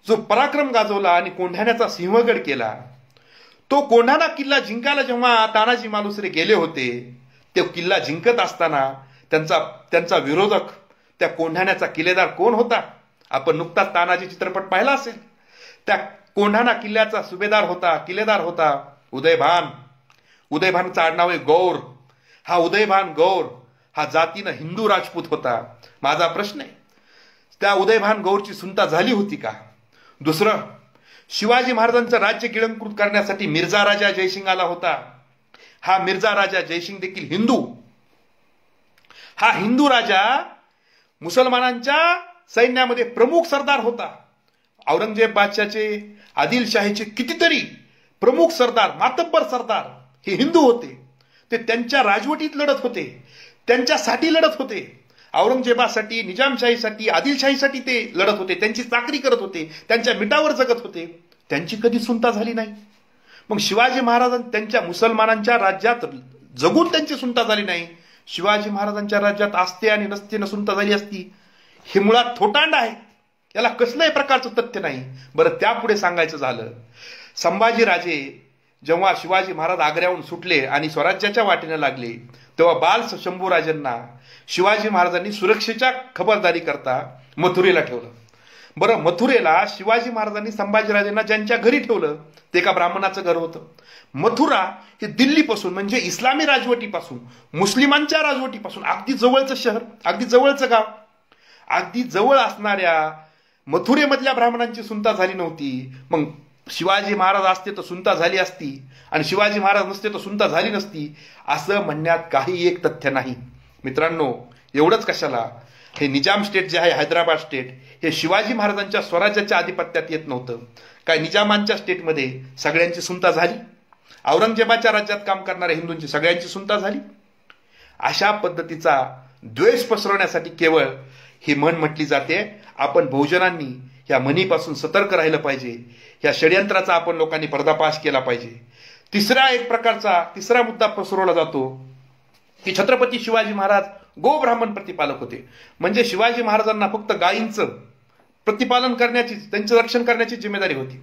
जो पराक्रम गाजवला आणि कोंढाण्याचा सिंहगड केला, तो कोंढाणा किल्ला जिंकायला जेव्हा तानाजी मालुसरे गेले होते, तो किल्ला जिंकत असताना त्यांचा विरोधक त्या कोंढाण्याचा किल्लेदार कोण होता? आपण नुकताच तानाजी चित्रपट पाहिला असेल. त्या कोंढाणा किल्ल्याचा किल्लेदार होता उदयभान. उदयभानचं आडनाव आहे गौर. हा उदयभान गौर हा जातीनं हिंदू राजपूत होता. माझा प्रश्न आहे, त्या उदयभान गौरची सुनता झाली होती का? दुसरं, शिवाजी महाराजांचं राज्य गिळंकृत करण्यासाठी मिर्झा राजा जयसिंग आला होता. हा मिर्झा राजा जयसिंग देखील हिंदू. हा हिंदू राजा मुसलमानांच्या सैन्यामध्ये प्रमुख सरदार होता. औरंगजेब बादशाहचे, आदिलशाहीचे कितीतरी प्रमुख सरदार, मातब्बर सरदार हे हिंदू होते. ते त्यांच्या राजवटीत लढत होते, त्यांच्यासाठी लढत होते. औरंगजेबासाठी, निजामशाहीसाठी, आदिलशाहीसाठी ते लढत होते, त्यांची चाकरी करत होते, त्यांच्या मिठावर जगत होते. त्यांची कधी सुनता झाली नाही. मग शिवाजी महाराज त्यांच्या मुसलमानांच्या राज्यात जगून त्यांची सुनता झाली नाही. शिवाजी महाराजांच्या राज्यात असते आणि नसते सुनता झाली असती. हे मुळात थोटांड आहे, याला कसल्याही प्रकारचं तथ्य नाही. बरं, त्यापुढे सांगायचं झालं, संभाजीराजे जेव्हा शिवाजी महाराज आग्र्याहून सुटले आणि स्वराज्याच्या वाटेने लागले, तेव्हा बाल शंभूराजांना शिवाजी महाराजांनी सुरक्षेच्या खबरदारी करता मथुरेला ठेवलं. बरं, मथुरेला शिवाजी महाराजांनी संभाजीराजांना ज्यांच्या घरी ठेवलं ते एका ब्राह्मणाचं घर होतं. मथुरा हे दिल्लीपासून म्हणजे इस्लामी राजवटीपासून, मुस्लिमांच्या राजवटीपासून अगदी जवळचं शहर, अगदी जवळचं गाव. अगदी जवळ असणाऱ्या मथुरेमधल्या ब्राह्मणांची सुनता झाली नव्हती. मग शिवाजी महाराज असते तर सुनता झाली असती आणि शिवाजी महाराज नसते तर सुनता झाली नसती, असं म्हणण्यात काही एक तथ्य नाही. मित्रांनो, एवढंच कशाला, हे निजाम स्टेट जे आहे, हैदराबाद स्टेट, हे शिवाजी महाराजांच्या स्वराज्याच्या आधिपत्यात येत नव्हतं. काय निजामांच्या स्टेटमध्ये सगळ्यांची सुनता झाली? औरंगजेबाच्या राज्यात काम करणाऱ्या हिंदूंची सगळ्यांची सुनता झाली? अशा पद्धतीचा द्वेष पसरवण्यासाठी केवळ ही म्हण म्हटली जाते. आपण बहुजनांनी या म्हणीपासून सतर्क राहिलं पाहिजे. या षडयंत्राचा आपण लोकांनी पर्दाफाश केला पाहिजे. तिसरा मुद्दा पसरवला जातो की छत्रपती शिवाजी महाराज गोब्राह्मण प्रतिपालक होते. म्हणजे शिवाजी महाराजांना फक्त गायींचं प्रतिपालन करण्याची, त्यांचं रक्षण करण्याची जिम्मेदारी होती.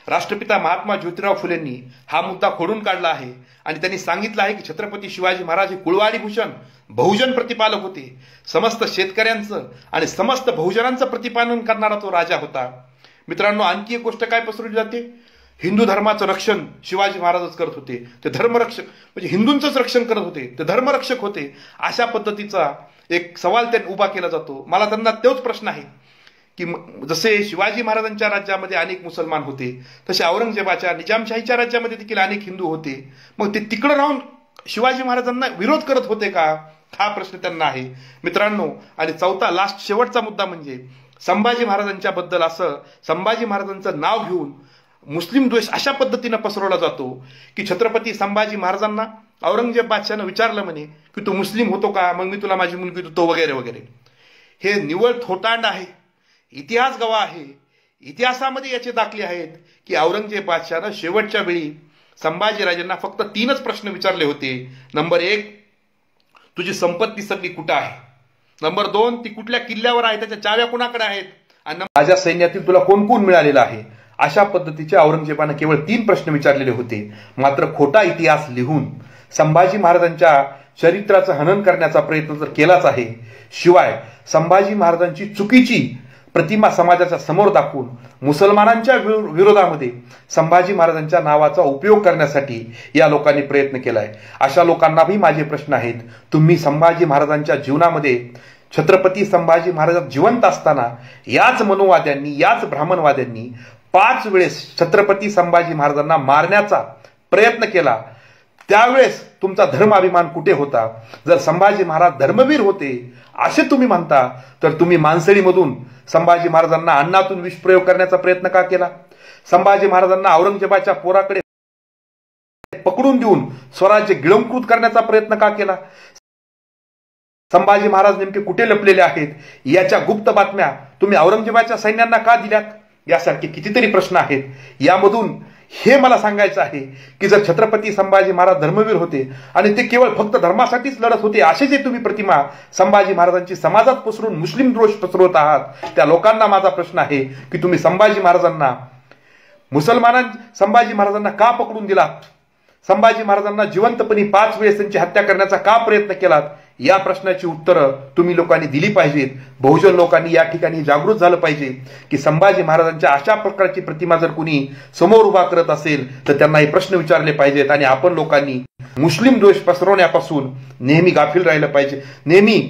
राष्ट्रपिता महात्मा ज्योतिराव फुलेंनी हा मुद्दा खोडून काढला आहे आणि त्यांनी सांगितलं आहे की छत्रपती शिवाजी महाराज हे कुळवाडी भूषण बहुजन प्रतिपालक होते. समस्त शेतकऱ्यांचं आणि समस्त बहुजनांचं प्रतिपालन करणारा तो राजा होता. मित्रांनो, आणखी एक गोष्ट काय पसरवली जाते, हिंदू धर्माचं रक्षण शिवाजी महाराजच करत होते. ते धर्मरक्षक म्हणजे हिंदूंचंच रक्षण करत होते, ते धर्मरक्षक होते. अशा पद्धतीचा एक सवाल त्यांनी उभा केला जातो. मला त्यांना तोच प्रश्न आहे की जसे शिवाजी महाराजांच्या राज्यामध्ये अनेक मुसलमान होते, तसे औरंगजेबाच्या निजामशाहीच्या राज्यामध्ये देखील अनेक हिंदू होते. मग ते तिकडे राहून शिवाजी महाराजांना विरोध करत होते का? हा प्रश्न त्यांना आहे. मित्रांनो, आणि शेवटचा मुद्दा म्हणजे संभाजी महाराजांच्या बद्दल असं संभाजी महाराजांचं नाव घेऊन मुस्लिम द्वेष अशा पद्धतीनं पसरवला जातो की छत्रपती संभाजी महाराजांना औरंगजेब बादशाहनं विचारलं म्हणे की तू मुस्लिम होतो का, मग मी तुला माझी मुलगी देतो वगैरे वगैरे. हे निव्वळ थोटांड आहे. इतिहास गवाह आहे. इतिहासामध्ये याचे दाखले आहेत की औरंगजेब बादशाहनं शेवटच्या वेळी संभाजीराजांना फक्त 3च प्रश्न विचारले होते. नंबर 1, तुझी संपत्ती सगळी कुठं आहे? नंबर 2, ती कुठल्या किल्ल्यावर आहे, त्याच्या चाव्या कुणाकडे आहेत? आणि माझ्या सैन्यातील तुला कोण कोण मिळालेलं आहे? अशा पद्धतीचे औरंगजेबानं केवळ 3 प्रश्न विचारलेले होते. मात्र खोटा इतिहास लिहून संभाजी महाराजांच्या चरित्राचं हनन करण्याचा प्रयत्न तर केलाच आहे, शिवाय संभाजी महाराजांची चुकीची प्रतिमा समाजाच्या समोर दाखवून मुसलमानांच्या विरोधामध्ये संभाजी महाराजांच्या नावाचा उपयोग करण्यासाठी या लोकांनी प्रयत्न केलाय. अशा लोकांनाही माझे प्रश्न आहेत. तुम्ही संभाजी महाराजांच्या जीवनामध्ये छत्रपती संभाजी महाराज जिवंत असताना याच मनोवाद्यांनी, याच ब्राह्मणवाद्यांनी 5 वेळेस छत्रपती संभाजी महाराजांना मारण्याचा प्रयत्न केला. त्यावेळेस तुमचा धर्माभिमान कुठे होता? जर संभाजी महाराज धर्मवीर होते असे तुम्ही म्हणता, तर तुम्ही मानसळीमधून संभाजी महाराजांना अन्नातून विषप्रयोग करण्याचा प्रयत्न का केला? संभाजी महाराजांना औरंगजेबाच्या पोराकडे पकडून देऊन स्वराज्य गिळंकृत करण्याचा प्रयत्न का केला? संभाजी महाराज नेमके कुठे लपलेले आहेत याच्या गुप्त बातम्या तुम्ही औरंगजेबाच्या सैन्यांना का दिल्यात? यासारखे कितीतरी प्रश्न आहेत. यामधून हे मला सांगायचं आहे की जर छत्रपती संभाजी महाराज धर्मवीर होते आणि ते केवळ फक्त धर्मासाठीच लढत होते, असे जे तुम्ही प्रतिमा संभाजी महाराजांची समाजात पसरून मुस्लिम द्रोष पसरवत आहात, त्या लोकांना माझा प्रश्न आहे की तुम्ही संभाजी महाराजांना संभाजी महाराजांना का पकडून दिलात? संभाजी महाराजांना जिवंतपणी 5 वेळेस त्यांची हत्या करण्याचा का प्रयत्न केलात? या प्रश्नाची उत्तरं तुम्ही लोकांनी दिली पाहिजेत. बहुजन लोकांनी या ठिकाणी जागृत झालं पाहिजे की संभाजी महाराजांच्या अशा प्रकारची प्रतिमा जर कुणी समोर उभा करत असेल तर त्यांना हे प्रश्न विचारले पाहिजेत आणि आपण लोकांनी मुस्लिम द्वेष पसरवण्यापासून नेहमी गाफील राहिलं पाहिजे, नेहमी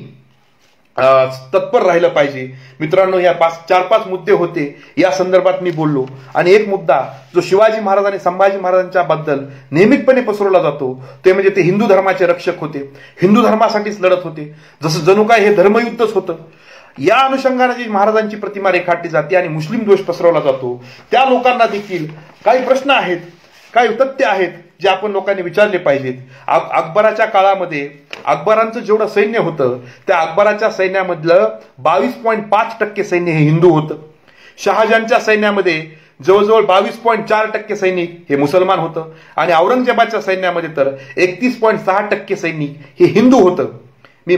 तत्पर राहिलं पाहिजे. मित्रांनो, या 4-5 मुद्दे होते, या संदर्भात मी बोललो. आणि एक मुद्दा जो शिवाजी महाराज आणि संभाजी महाराजांच्या बद्दल नियमितपणे पसरवला जातो ते म्हणजे ते हिंदू धर्माचे रक्षक होते, हिंदू धर्मासाठीच लढत होते, जसं जणू काय हे धर्मयुद्धच होतं. या अनुषंगाने जी महाराजांची प्रतिमा रेखाटली जाते आणि मुस्लिम द्वेष पसरवला जातो, त्या लोकांना देखील काही प्रश्न आहेत, काही तथ्य आहेत जे आपण लोकांनी विचारले पाहिजेत. अकबराच्या काळामध्ये अकबरांचं जेवढं सैन्य होतं त्या अकबराच्या सैन्यामधलं 22.5% सैन्य हे हिंदू होतं. शहाजहानच्या सैन्यामध्ये जवळजवळ 22.4% सैनिक हे मुसलमान होतं आणि औरंगजेबाच्या सैन्यामध्ये तर 31.6% सैनिक हे हिंदू होतं. मी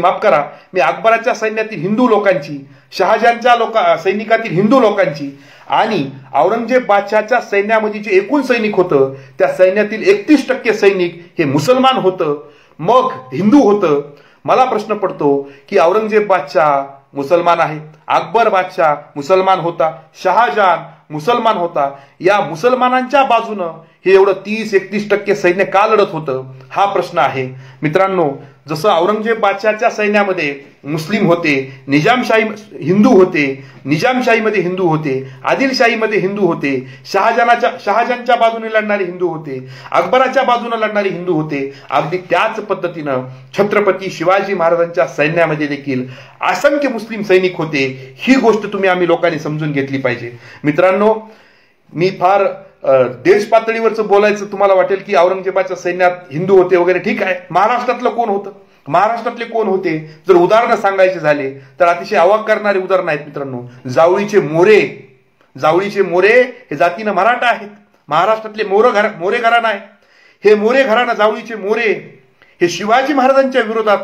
अकबराच्या सैन्यातील हिंदू लोकांची, शहाजहानच्या सैनिकातील हिंदू लोकांची आणि औरंगजेब बादशहाच्या सैन्यामध्ये जे एकूण सैनिक होतं त्या सैन्यातील 31% सैनिक हे मुसलमान होतं, मग हिंदू होतं. मला प्रश्न पडतो की औरंगजेब बादशाह मुसलमान आहे, अकबर बादशाह मुसलमान होता, शहाजहान मुसलमान होता. या मुसलमानांच्या बाजूनं हे एवढं 30-31% सैन्य का लढत होतं? हा प्रश्न आहे. मित्रांनो, जसं औरंगजेब बादशहाच्या सैन्यामध्ये मुस्लिम होते, निजामशाही हिंदू होते, निजामशाहीमध्ये हिंदू होते, आदिलशाहीमध्ये हिंदू होते, शहाजहानच्या बाजूने लढणारे हिंदू होते, अकबराच्या बाजूने लढणारे हिंदू होते. अगदी त्याच पद्धतीनं छत्रपती शिवाजी महाराजांच्या सैन्यामध्ये देखील असंख्य मुस्लिम सैनिक होते. ही गोष्ट आम्ही लोकांनी समजून घेतली पाहिजे. मित्रांनो, मी फार देश पातळीवरचं बोलायचं तुम्हाला वाटेल की औरंगजेबाच्या सैन्यात हिंदू होते वगैरे, ठीक आहे. महाराष्ट्रातलं कोण होतं? महाराष्ट्रातले कोण होते जर उदाहरणं सांगायचे झाले तर अतिशय अवाक करणारे उदाहरणं आहेत. मित्रांनो, जावळीचे मोरे हे जातीनं मराठा आहेत. महाराष्ट्रातले मोरे घराणं आहे. हे मोरे घराणं, जावळीचे मोरे हे शिवाजी महाराजांच्या विरोधात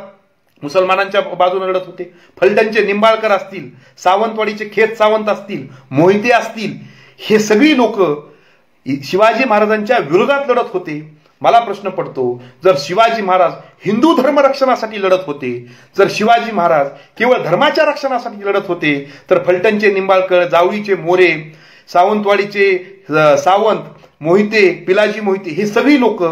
मुसलमानांच्या बाजूने लढत होते. फलटणचे निंबाळकर असतील, सावंतवाडीचे खेत सावंत असतील, मोहिते असतील, हे सगळी लोक शिवाजी महाराजांच्या विरोधात लढत होते. मला प्रश्न पडतो, जर शिवाजी महाराज हिंदू धर्म रक्षणासाठी लढत होते, जर शिवाजी महाराज केवळ धर्माच्या रक्षणासाठी लढत होते, तर फलटणचे निंबाळकर, जावळीचे मोरे, सावंतवाडीचे सावंत, मोहिते, पिलाजी मोहिते हे सगळी लोक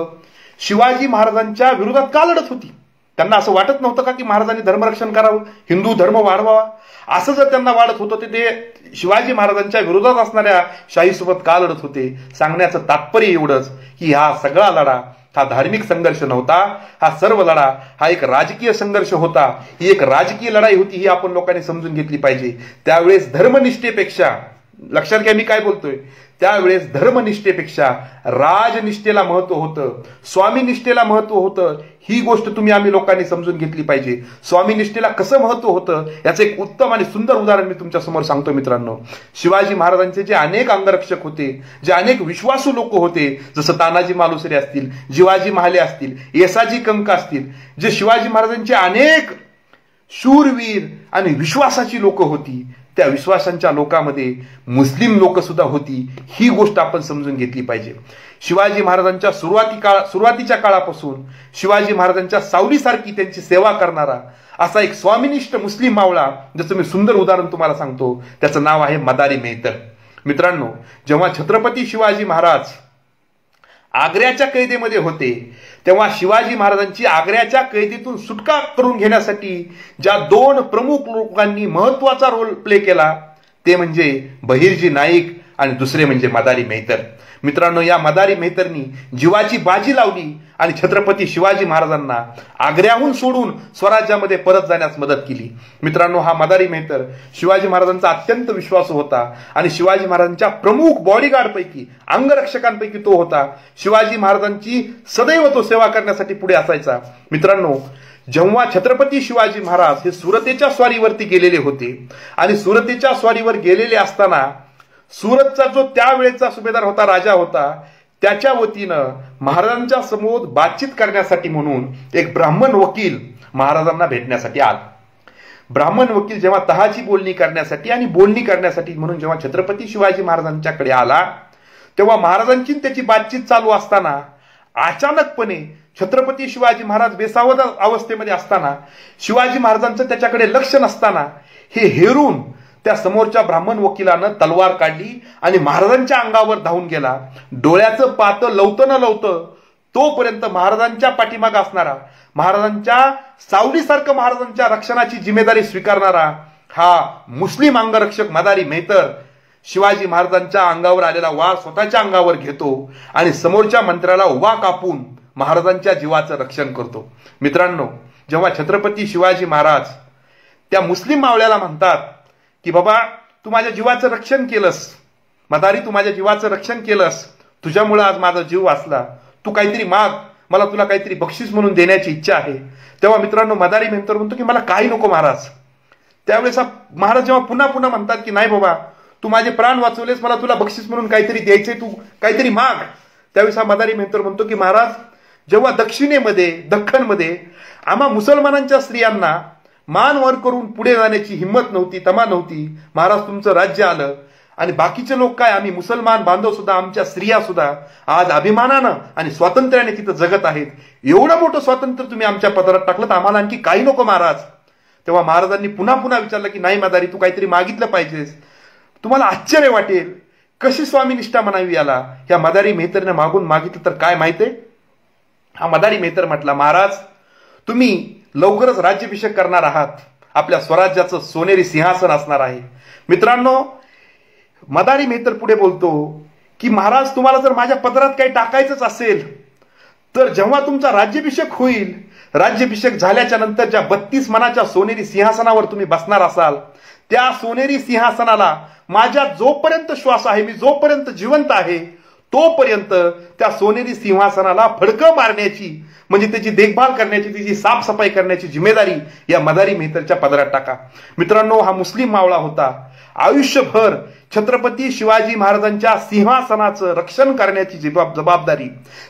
शिवाजी महाराजांच्या विरोधात का लढत होती? त्यांना असं वाटत नव्हतं का की महाराजांनी धर्मरक्षण करावं, हिंदू धर्म वाढवावा? असं जर त्यांना वाटत होतं तर ते शिवाजी महाराजांच्या विरोधात असणाऱ्या शाहीसोबत का लढत होते? सांगण्याचं तात्पर्य एवढंच की हा सगळा लढा हा धार्मिक संघर्ष नव्हता, हा सर्व लढा हा एक राजकीय संघर्ष होता. ही एक राजकीय लढाई होती, ही आपण लोकांनी समजून घेतली पाहिजे. त्यावेळेस धर्मनिष्ठेपेक्षा, लक्षात घ्या मी काय बोलतोय, त्यावेळेस धर्मनिष्ठेपेक्षा राजनिष्ठेला महत्व होतं, स्वामीनिष्ठेला महत्व होतं. ही गोष्ट आम्ही लोकांनी समजून घेतली पाहिजे. स्वामीनिष्ठेला कसं महत्व होतं याचं एक उत्तम आणि सुंदर उदाहरण मी तुमच्या समोर सांगतो. मित्रांनो, शिवाजी महाराजांचे जे अनेक अंगरक्षक होते, जे अनेक विश्वासू लोक होते, जसं तानाजी मालुसरे असतील, जिवाजी महाले असतील, येसाजी कंक असतील, जे शिवाजी महाराजांचे अनेक शूरवीर आणि विश्वासाची लोक होती, त्या विश्वासांच्या लोकांमध्ये मुस्लिम लोक सुद्धा होती, ही गोष्ट आपण समजून घेतली पाहिजे. शिवाजी महाराजांच्या सुरुवातीच्या काळापासून शिवाजी महाराजांच्या सावलीसारखी त्यांची सेवा करणारा असा एक स्वामिनिष्ठ मुस्लिम मावळा, जसं मी सुंदर उदाहरण तुम्हाला सांगतो, त्याचं नाव आहे मदारी मेहतर. मित्रांनो, जेव्हा छत्रपती शिवाजी महाराज आग्र्याच्या कैदेमध्ये होते, तेव्हा शिवाजी महाराजांची आग्र्याच्या कैदेतून सुटका करून घेण्यासाठी ज्या दोन प्रमुख लोकांनी महत्वाचा रोल प्ले केला, ते म्हणजे बहिर्जी नाईक आणि दुसरे म्हणजे मदारी मेहतर. मित्रांनो, या मदारी मेहतरनी जीवाची बाजी लावली आणि छत्रपती शिवाजी महाराजांना आग्र्याहून सोडून स्वराज्यामध्ये परत जाण्यास मदत केली. मित्रांनो, हा मदारी मेहतर शिवाजी महाराजांचा अत्यंत विश्वासू होता आणि शिवाजी महाराजांच्या प्रमुख बॉडीगार्डपैकी, अंगरक्षकांपैकी तो होता. शिवाजी महाराजांची सदैव तो सेवा करण्यासाठी पुढे असायचा. मित्रांनो, जेव्हा छत्रपती शिवाजी महाराज हे सुरतेच्या स्वारीवरती गेलेले होते आणि सुरतेच्या स्वारीवर गेलेले असताना सुरतचा जो त्यावेळेचा सुभेदार होता, राजा होता, त्याच्या वतीनं महाराजांच्या समोर बातचीत करण्यासाठी म्हणून एक ब्राह्मण वकील महाराजांना भेटण्यासाठी आला. ब्राह्मण वकील जेव्हा तहाची बोलणी करण्यासाठी म्हणून जेव्हा छत्रपती शिवाजी महाराजांच्याकडे आला, तेव्हा महाराजांची त्याची बातचीत चालू असताना अचानकपणे छत्रपती शिवाजी महाराज बेसावध अवस्थेमध्ये असताना, शिवाजी महाराजांचं त्याच्याकडे लक्ष नसताना हे हेरून त्या समोरच्या ब्राह्मण वकिलानं तलवार काढली आणि महाराजांच्या अंगावर धावून गेला. डोळ्याचं पातं लवतं न लवतं तोपर्यंत महाराजांच्या पाठीमाग असणारा, महाराजांच्या सावलीसारखं महाराजांच्या रक्षणाची जिम्मेदारी स्वीकारणारा हा मुस्लिम अंगरक्षक मदारी मेहतर शिवाजी महाराजांच्या अंगावर आलेला वार स्वतःच्या अंगावर घेतो आणि समोरच्या मंत्र्याला उभा कापून महाराजांच्या जीवाचं रक्षण करतो. मित्रांनो, जेव्हा छत्रपती शिवाजी महाराज त्या मुस्लिम मावळ्याला म्हणतात की बाबा, तू माझ्या जीवाचं रक्षण केलंस, मदारी तू माझ्या जीवाचं रक्षण केलंस, तुझ्यामुळे आज माझा जीव वाचला, तू काहीतरी माग, मला तुला काहीतरी बक्षीस म्हणून देण्याची इच्छा आहे. तेव्हा मित्रांनो, मदारी मेहतर म्हणतो की मला काही नको महाराज. त्यावेळेस महाराज जेव्हा पुन्हा पुन्हा म्हणतात की नाही बाबा, तू माझे प्राण वाचवलेस, मला तुला बक्षीस म्हणून काहीतरी द्यायचंय, तू काहीतरी माग. त्यावेळेस हा मदारी मेहतर म्हणतो की महाराज, जेव्हा दख्खनमध्ये आम्हा मुसलमानांच्या स्त्रियांना मान वर करून पुढे जाण्याची हिंमत नव्हती, तमा नव्हती, महाराज तुमचं राज्य आलं आणि बाकीचे लोक काय, आम्ही मुसलमान बांधव सुद्धा, आमच्या स्त्रिया सुद्धा आज अभिमानानं आणि स्वातंत्र्याने तिथं जगत आहेत. एवढं मोठं स्वातंत्र्य तुम्ही आमच्या पदरात टाकलं, तर आम्हाला आणखी काही नको महाराज. तेव्हा महाराजांनी पुन्हा पुन्हा विचारलं की नाही मदारी, तू काहीतरी मागितलं पाहिजेस. तुम्हाला आश्चर्य वाटेल कशी स्वामीनिष्ठा म्हणावी याला. या मदारी मेहतरने मागून मागितलं तर काय माहितीये, हा मदारी मेहतर म्हटला, महाराज तुम्ही लवकरच राज्याभिषेक करणार आहात, आपल्या स्वराज्याचं सोनेरी सिंहासन असणार आहे. मित्रांनो, मदारी मेहतर पुढे बोलतो की महाराज, तुम्हाला जर माझ्या पदरात काही टाकायचंच असेल तर जेव्हा तुमचा राज्याभिषेक होईल, राज्याभिषेक झाल्याच्या नंतर ज्या 32 मनाच्या सोनेरी सिंहासनावर तुम्ही बसणार असाल, त्या सोनेरी सिंहासनाला माझ्या जोपर्यंत श्वास आहे, मी जोपर्यंत जिवंत आहे, तोपर्यंत त्या सोनेरी सिंहासनाला फडकं मारण्याची, म्हणजे त्याची देखभाल करण्याची, त्याची साफसफाई करण्याची जिम्मेदारी या मदारी मेहतरच्या पदरात टाका. मित्रांनो, हा मुस्लिम मावळा होता. आयुष्यभर छत्रपती शिवाजी महाराजांच्या सिंहासनाचं रक्षण करण्याची जबाबदारी,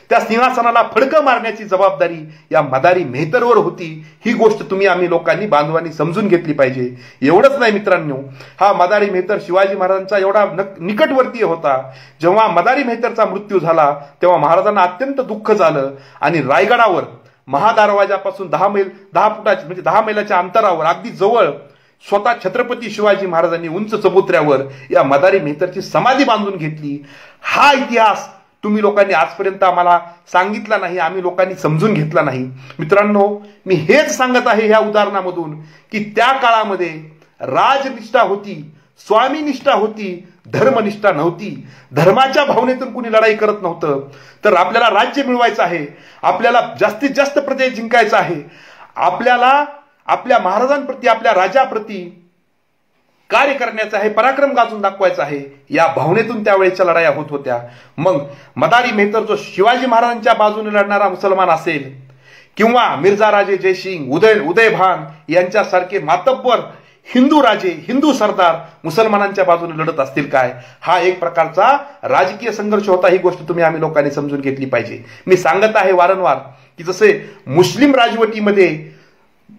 त्या सिंहासनाला फडकं मारण्याची जबाबदारी या मदारी मेहतरवर होती. ही गोष्ट आम्ही लोकांनी, बांधवांनी समजून घेतली पाहिजे. एवढंच नाही मित्रांनो, हा मदारी मेहतर शिवाजी महाराजांचा एवढा निकटवर्तीय होता. जेव्हा मदारी मेहतरचा मृत्यू झाला तेव्हा महाराजांना अत्यंत दुःख झालं आणि रायगडावर महादरवाजापासून 10 मैलाच्या अंतरावर अगदी जवळ स्वतः छत्रपती शिवाजी महाराजांनी उंच चबुतऱ्यावर या मदारी मेहतरची समाधी बांधून घेतली. हा इतिहास तुम्ही लोकांनी आजपर्यंत आम्हाला सांगितला नाही, आम्ही लोकांनी समजून घेतला नाही. मित्रांनो, मी हेच सांगत आहे ह्या उदाहरणामधून की त्या काळामध्ये राजनिष्ठा होती, स्वामीनिष्ठा होती, धर्मनिष्ठा नव्हती. धर्माच्या भावनेतून कुणी लढाई करत नव्हतं. तर आपल्याला राज्य मिळवायचं आहे, आपल्याला जास्तीत जास्त प्रदेश जिंकायचा आहे, आपल्याला आपल्या महाराजांप्रती, आपल्या राजाप्रती कार्य करण्याचं आहे, पराक्रम गाजून दाखवायचा आहे, या भावनेतून त्यावेळेच्या लढाया होत होत्या. मग मदारी मेहतर जो शिवाजी महाराजांच्या बाजूने लढणारा मुसलमान असेल किंवा मिर्झा राजे जयसिंग, उदयभान यांच्यासारखे मातब्बर हिंदू राजे, हिंदू सरदार मुसलमानांच्या बाजूने लढत असतील काय, हा एक प्रकारचा राजकीय संघर्ष होता. ही गोष्ट आम्ही लोकांनी समजून घेतली पाहिजे. मी सांगत आहे वारंवार की जसे मुस्लिम राजवटीमध्ये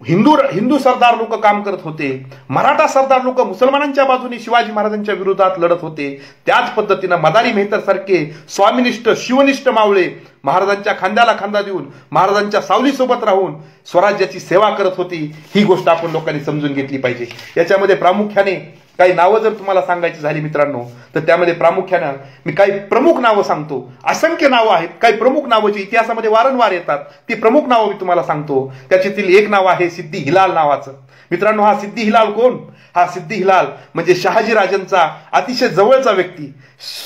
हिंदू सरदार लोक काम करत होते, मराठा सरदार लोक मुसलमानांच्या बाजूने शिवाजी महाराजांच्या विरोधात लढत होते. त्याच पद्धतीनं मदारी मेहतर सारखे स्वामीनिष्ठ शिवनिष्ठ मावळे महाराजांच्या खांद्याला खांदा देऊन महाराजांच्या सावलीसोबत राहून स्वराज्याची सेवा करत होती. ही गोष्ट आपण लोकांनी समजून घेतली पाहिजे. याच्यामध्ये प्रामुख्याने काही नावं जर तुम्हाला सांगायची झाली मित्रांनो, तर त्यामध्ये प्रामुख्यानं मी काही प्रमुख नावं सांगतो. असंख्य नावं आहेत, काही प्रमुख नावं जी इतिहासामध्ये वारंवार येतात ती प्रमुख नावं मी तुम्हाला सांगतो. त्याच्यातील एक नाव आहे सिद्दी हिलाल नावाचं. मित्रांनो, हा सिद्दी हिलाल कोण? हा सिद्दी हिलाल म्हणजे शहाजी राजांचा अतिशय जवळचा व्यक्ती.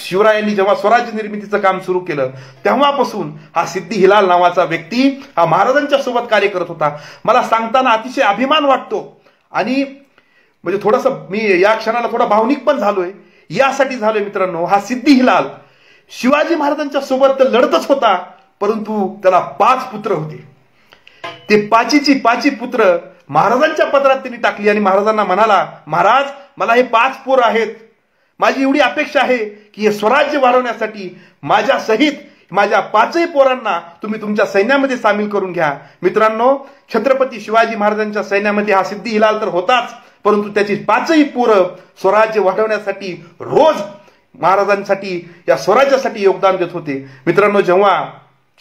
शिवरायांनी जेव्हा स्वराज्य निर्मितीचं काम सुरू केलं तेव्हापासून हा सिद्दी हिलाल नावाचा व्यक्ती हा महाराजांच्या सोबत कार्य करत होता. मला सांगताना अतिशय अभिमान वाटतो आणि म्हणजे थोडंसं मी या क्षणाला थोडा भावनिक पण झालोय. यासाठी झालोय मित्रांनो, हा सिद्दी हिलाल शिवाजी महाराजांच्या सोबत लढतच होता, परंतु त्याला 5 पुत्र होते. ते पाची पुत्र महाराजांच्या पदरात त्यांनी टाकली आणि महाराजांना म्हणाला, महाराज मला हे 5 पोर आहेत, माझी एवढी अपेक्षा आहे की हे स्वराज्य वाढवण्यासाठी माझ्या सहित माझ्या 5ही पोरांना तुम्ही तुमच्या सैन्यामध्ये सामील करून घ्या. मित्रांनो, छत्रपती शिवाजी महाराजांच्या सैन्यामध्ये हा सिद्दी हिलाल तर होताच, परंतु त्याची 5ही पोरं स्वराज्य वाढवण्यासाठी रोज महाराजांसाठी या स्वराज्यासाठी योगदान देत होते. मित्रांनो, जेव्हा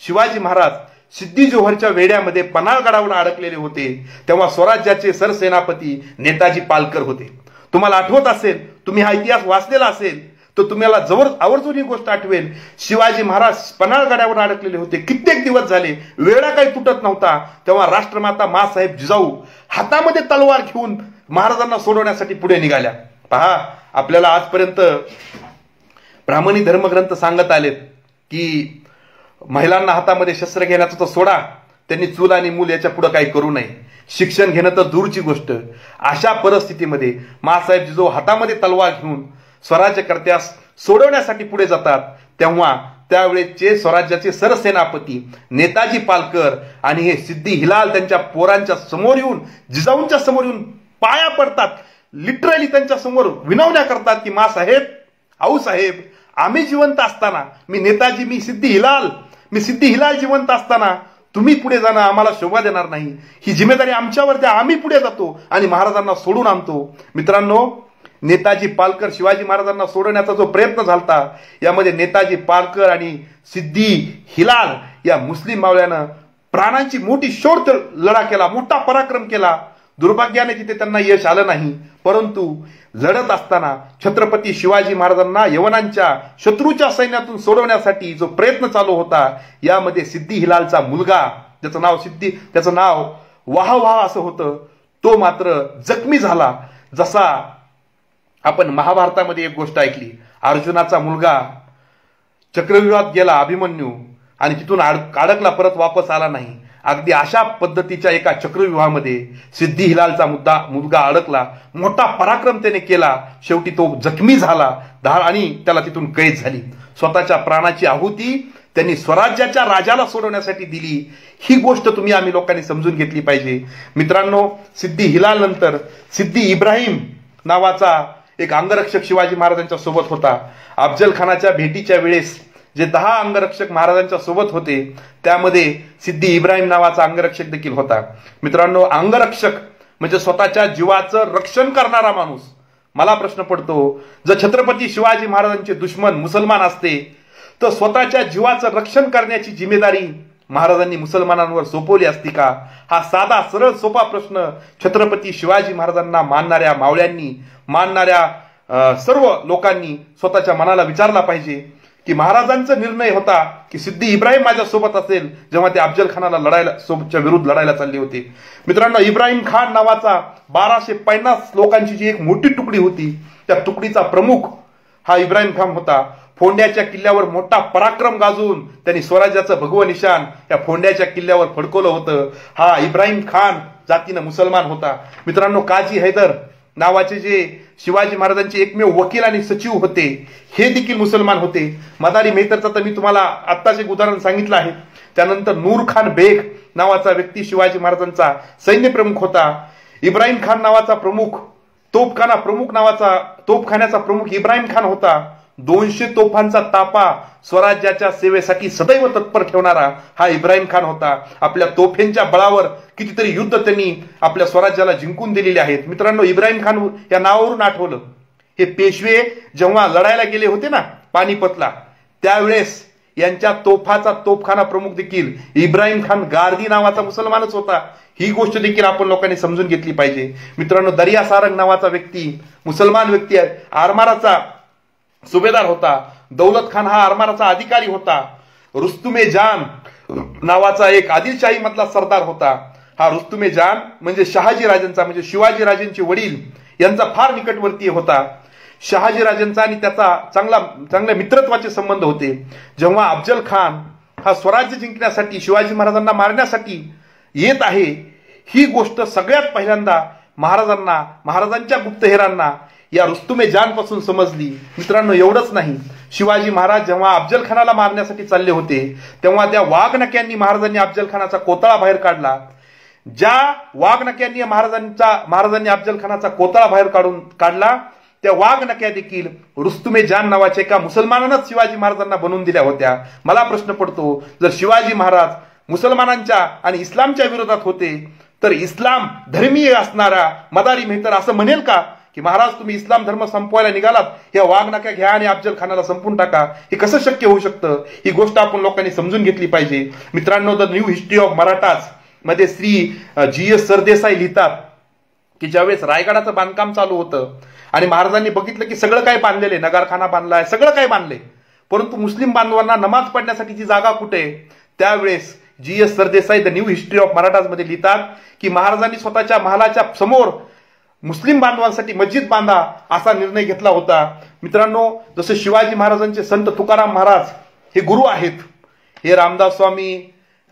शिवाजी महाराज सिद्दी जोहरच्या वेड्यामध्ये पन्हाळगडावर अडकलेले होते तेव्हा स्वराज्याचे सरसेनापती नेताजी पालकर होते. तुम्हाला आठवत असेल, तुम्ही हा इतिहास वाचलेला असेल तर तुम्हाला आवर्जून ही गोष्ट आठवेल. शिवाजी महाराज पन्हाळगडावर अडकलेले होते, कित्येक दिवस झाले, वेळा काही तुटत नव्हता. तेव्हा राष्ट्रमाता मासाहेब जिजाऊ हातामध्ये तलवार घेऊन महाराजांना सोडवण्यासाठी पुढे निघाल्या. पहा, आपल्याला आजपर्यंत ब्राह्मणी धर्मग्रंथ सांगत आलेत की महिलांना हातामध्ये शस्त्र घेण्याचं तर सोडा, त्यांनी चूल आणि मूल याच्या पुढे काही करू नये, शिक्षण घेणं तर दूरची गोष्ट. अशा परिस्थितीमध्ये मासाहेब जिजाऊ हातामध्ये तलवार घेऊन स्वराज्यकर्त्यास सोडवण्यासाठी पुढे जातात. तेव्हा त्यावेळेचे स्वराज्याचे सरसेनापती नेताजी पालकर आणि हे सिद्दी हिलाल त्यांच्या पोरांच्या समोर येऊन, जिजाऊंच्या समोर येऊन पाया पडतात. लिटरली त्यांच्या समोर विनवण्या करतात की मासाहेब, आऊसाहेब, आम्ही जिवंत असताना, मी सिद्दी हिलाल जिवंत असताना तुम्ही पुढे जाणं आम्हाला शोभा देणार नाही. ही जिम्मेदारी आमच्यावर द्या, आम्ही पुढे जातो आणि महाराजांना सोडून आणतो. मित्रांनो, नेताजी पालकर शिवाजी महाराजांना सोडवण्याचा जो प्रयत्न झाला यामध्ये नेताजी पालकर आणि सिद्दी हिलाल या मुस्लिम मावळ्यानं प्राणांची मोठी शोध लढा केला, मोठा पराक्रम केला. दुर्भाग्याने तिथे त्यांना यश आलं नाही, परंतु लढत असताना छत्रपती शिवाजी महाराजांना यवनांच्या शत्रूच्या सैन्यातून सोडवण्यासाठी जो प्रयत्न चालू होता यामध्ये सिद्दी हिलालचा मुलगा, त्याचं नाव वाह असं होतं, तो मात्र जखमी झाला. जसा आपण महाभारतामध्ये एक गोष्ट ऐकली, अर्जुनाचा मुलगा चक्रव्यूहात गेला अभिमन्यू आणि तिथून अडकला, परत वापस आला नाही. अगदी अशा पद्धतीच्या एका चक्रव्यूहामध्ये सिद्दी हिलालचा मुलगा अडकला, मोठा पराक्रम त्याने केला, शेवटी तो जखमी झाला आणि त्याला तिथून कैद झाली. स्वतःच्या प्राणाची आहुती त्यांनी स्वराज्याच्या राजाला सोडवण्यासाठी दिली. ही गोष्ट आम्ही लोकांनी समजून घेतली पाहिजे. मित्रांनो, सिद्दी हिलाल नंतर सिद्दी इब्राहिम नावाचा एक अंगरक्षक शिवाजी महाराजांच्या सोबत होता. अफजल खानाच्या भेटीच्या वेळेस जे 10 अंगरक्षक महाराजांच्या सोबत होते त्यामध्ये सिद्दी इब्राहिम नावाचा अंगरक्षक देखील होता. मित्रांनो, अंगरक्षक म्हणजे स्वतःच्या जीवाचं रक्षण करणारा माणूस. मला प्रश्न पडतो, जर छत्रपती शिवाजी महाराजांचे दुश्मन मुसलमान असते तर स्वतःच्या जीवाचं रक्षण करण्याची जिम्मेदारी महाराजांनी मुसलमानांवर सोपवली असती का? हा साधा सरळ सोपा प्रश्न छत्रपती शिवाजी महाराजांना मानणाऱ्या मावळ्यांनी, मानणाऱ्या सर्व लोकांनी स्वतःच्या मनाला विचारला पाहिजे की महाराजांचा निर्णय होता की सिद्दी इब्राहिम माझ्या सोबत असेल जेव्हा ते अफजल खानाला सोबतच्या विरुद्ध लढायला चालले होते. मित्रांनो, इब्राहिम खान नावाचा 1250 लोकांची जी एक मोठी तुकडी होती त्या तुकडीचा प्रमुख हा इब्राहिम खान होता. फोंड्याच्या किल्ल्यावर मोठा पराक्रम गाजवून त्यांनी स्वराज्याचं भगवं निशाण या फोंड्याच्या किल्ल्यावर फडकवलं होतं. हा इब्राहिम खान जातीनं मुसलमान होता. मित्रांनो, काजी हैदर नावाचे जे शिवाजी महाराजांचे एकमेव वकील आणि सचिव होते हे देखील मुसलमान होते. मदारी मेहतरचा तर मी तुम्हाला आत्ताच एक उदाहरण सांगितलं आहे. त्यानंतर नूर खान बेग नावाचा व्यक्ती शिवाजी महाराजांचा सैन्य प्रमुख होता. इब्राहिम खान नावाचा प्रमुख, तोफखान्याचा प्रमुख इब्राहिम खान होता. 200 तोफांचा ताफा स्वराज्याच्या सेवेसाठी सदैव तत्पर ठेवणारा हा इब्राहिम खान होता. आपल्या तोफेंच्या बळावर कितीतरी युद्ध त्यांनी आपल्या स्वराज्याला जिंकून दिलेले आहेत. मित्रांनो, इब्राहिम खान या नावावरून आठवलं, हे पेशवे जेव्हा लढायला गेले होते ना पानिपतला, त्यावेळेस यांच्या तोफाचा तोफखाना प्रमुख देखील इब्राहिम खान गार्दी नावाचा मुसलमानच होता. ही गोष्ट देखील आपण लोकांनी समजून घेतली पाहिजे. मित्रांनो, दरिया सारंग नावाचा व्यक्ती मुसलमान व्यक्ती आहे, आरमाराचा सुभेदार होता. दौलत खान हा आरमाराचा अधिकारी होता. रुस्तुमे जान नावाचा एक आदिलशाही मधला सरदार होता. हा रुस्तुमे जान म्हणजे शहाजी राजांचा म्हणजे शिवाजी राजांचे वडील यांचा फार निकटवर्तीय होता. शहाजी राजांचा आणि त्याचा चांगल्या मित्रत्वाचे संबंध होते. जेव्हा अफजल खान हा स्वराज्य जिंकण्यासाठी शिवाजी महाराजांना मारण्यासाठी येत आहे, ही गोष्ट सगळ्यात पहिल्यांदा महाराजांच्या गुप्तहेरांना या रुस्तुमे जान पासून समजली. मित्रांनो, एवढंच नाही, शिवाजी महाराज जेव्हा अफजल खानाला मारण्यासाठी चालले होते तेव्हा त्या वाघनक्यांनी महाराजांनी अफजल खानाचा कोतळा बाहेर काढला. ज्या वाघनक्यांनी महाराजांनी अफजल खानाचा कोतळा बाहेर काढला त्या वाघनक्या देखील रुस्तुमे जान नावाच्या एका मुसलमानानंच शिवाजी महाराजांना बनवून दिल्या होत्या. मला प्रश्न पडतो, जर शिवाजी महाराज मुसलमानांच्या आणि इस्लामच्या विरोधात होते तर इस्लाम धर्मीय असणारा मदारी मेहतर असं म्हणेल का की महाराज तुम्ही इस्लाम धर्म संपवायला निघालात, या वाघनक्या घ्या आणि अफजल खानाला संपून टाका? हे कसं शक्य होऊ शकतं? ही गोष्ट आपण लोकांनी समजून घेतली पाहिजे. मित्रांनो, the new history of Marathas मध्ये श्री GS सरदेसाई लिहितात की ज्यावेळेस रायगडाचं बांधकाम चालू होतं आणि महाराजांनी बघितलं की सगळं काय बांधलेलं आहे, नगारखाना बांधलाय, सगळं काय बांधलंय, परंतु मुस्लिम बांधवांना नमाज पडण्यासाठीची जागा कुठे? त्यावेळेस GS Sardesai the new history of Marathas मध्ये लिहितात की महाराजांनी स्वतःच्या महालाच्या समोर मुस्लिम बांधवांसाठी मस्जिद बांधा असा निर्णय घेतला होता. मित्रांनो, जसे शिवाजी महाराजांचे संत तुकाराम महाराज हे गुरु आहेत, हे रामदास स्वामी,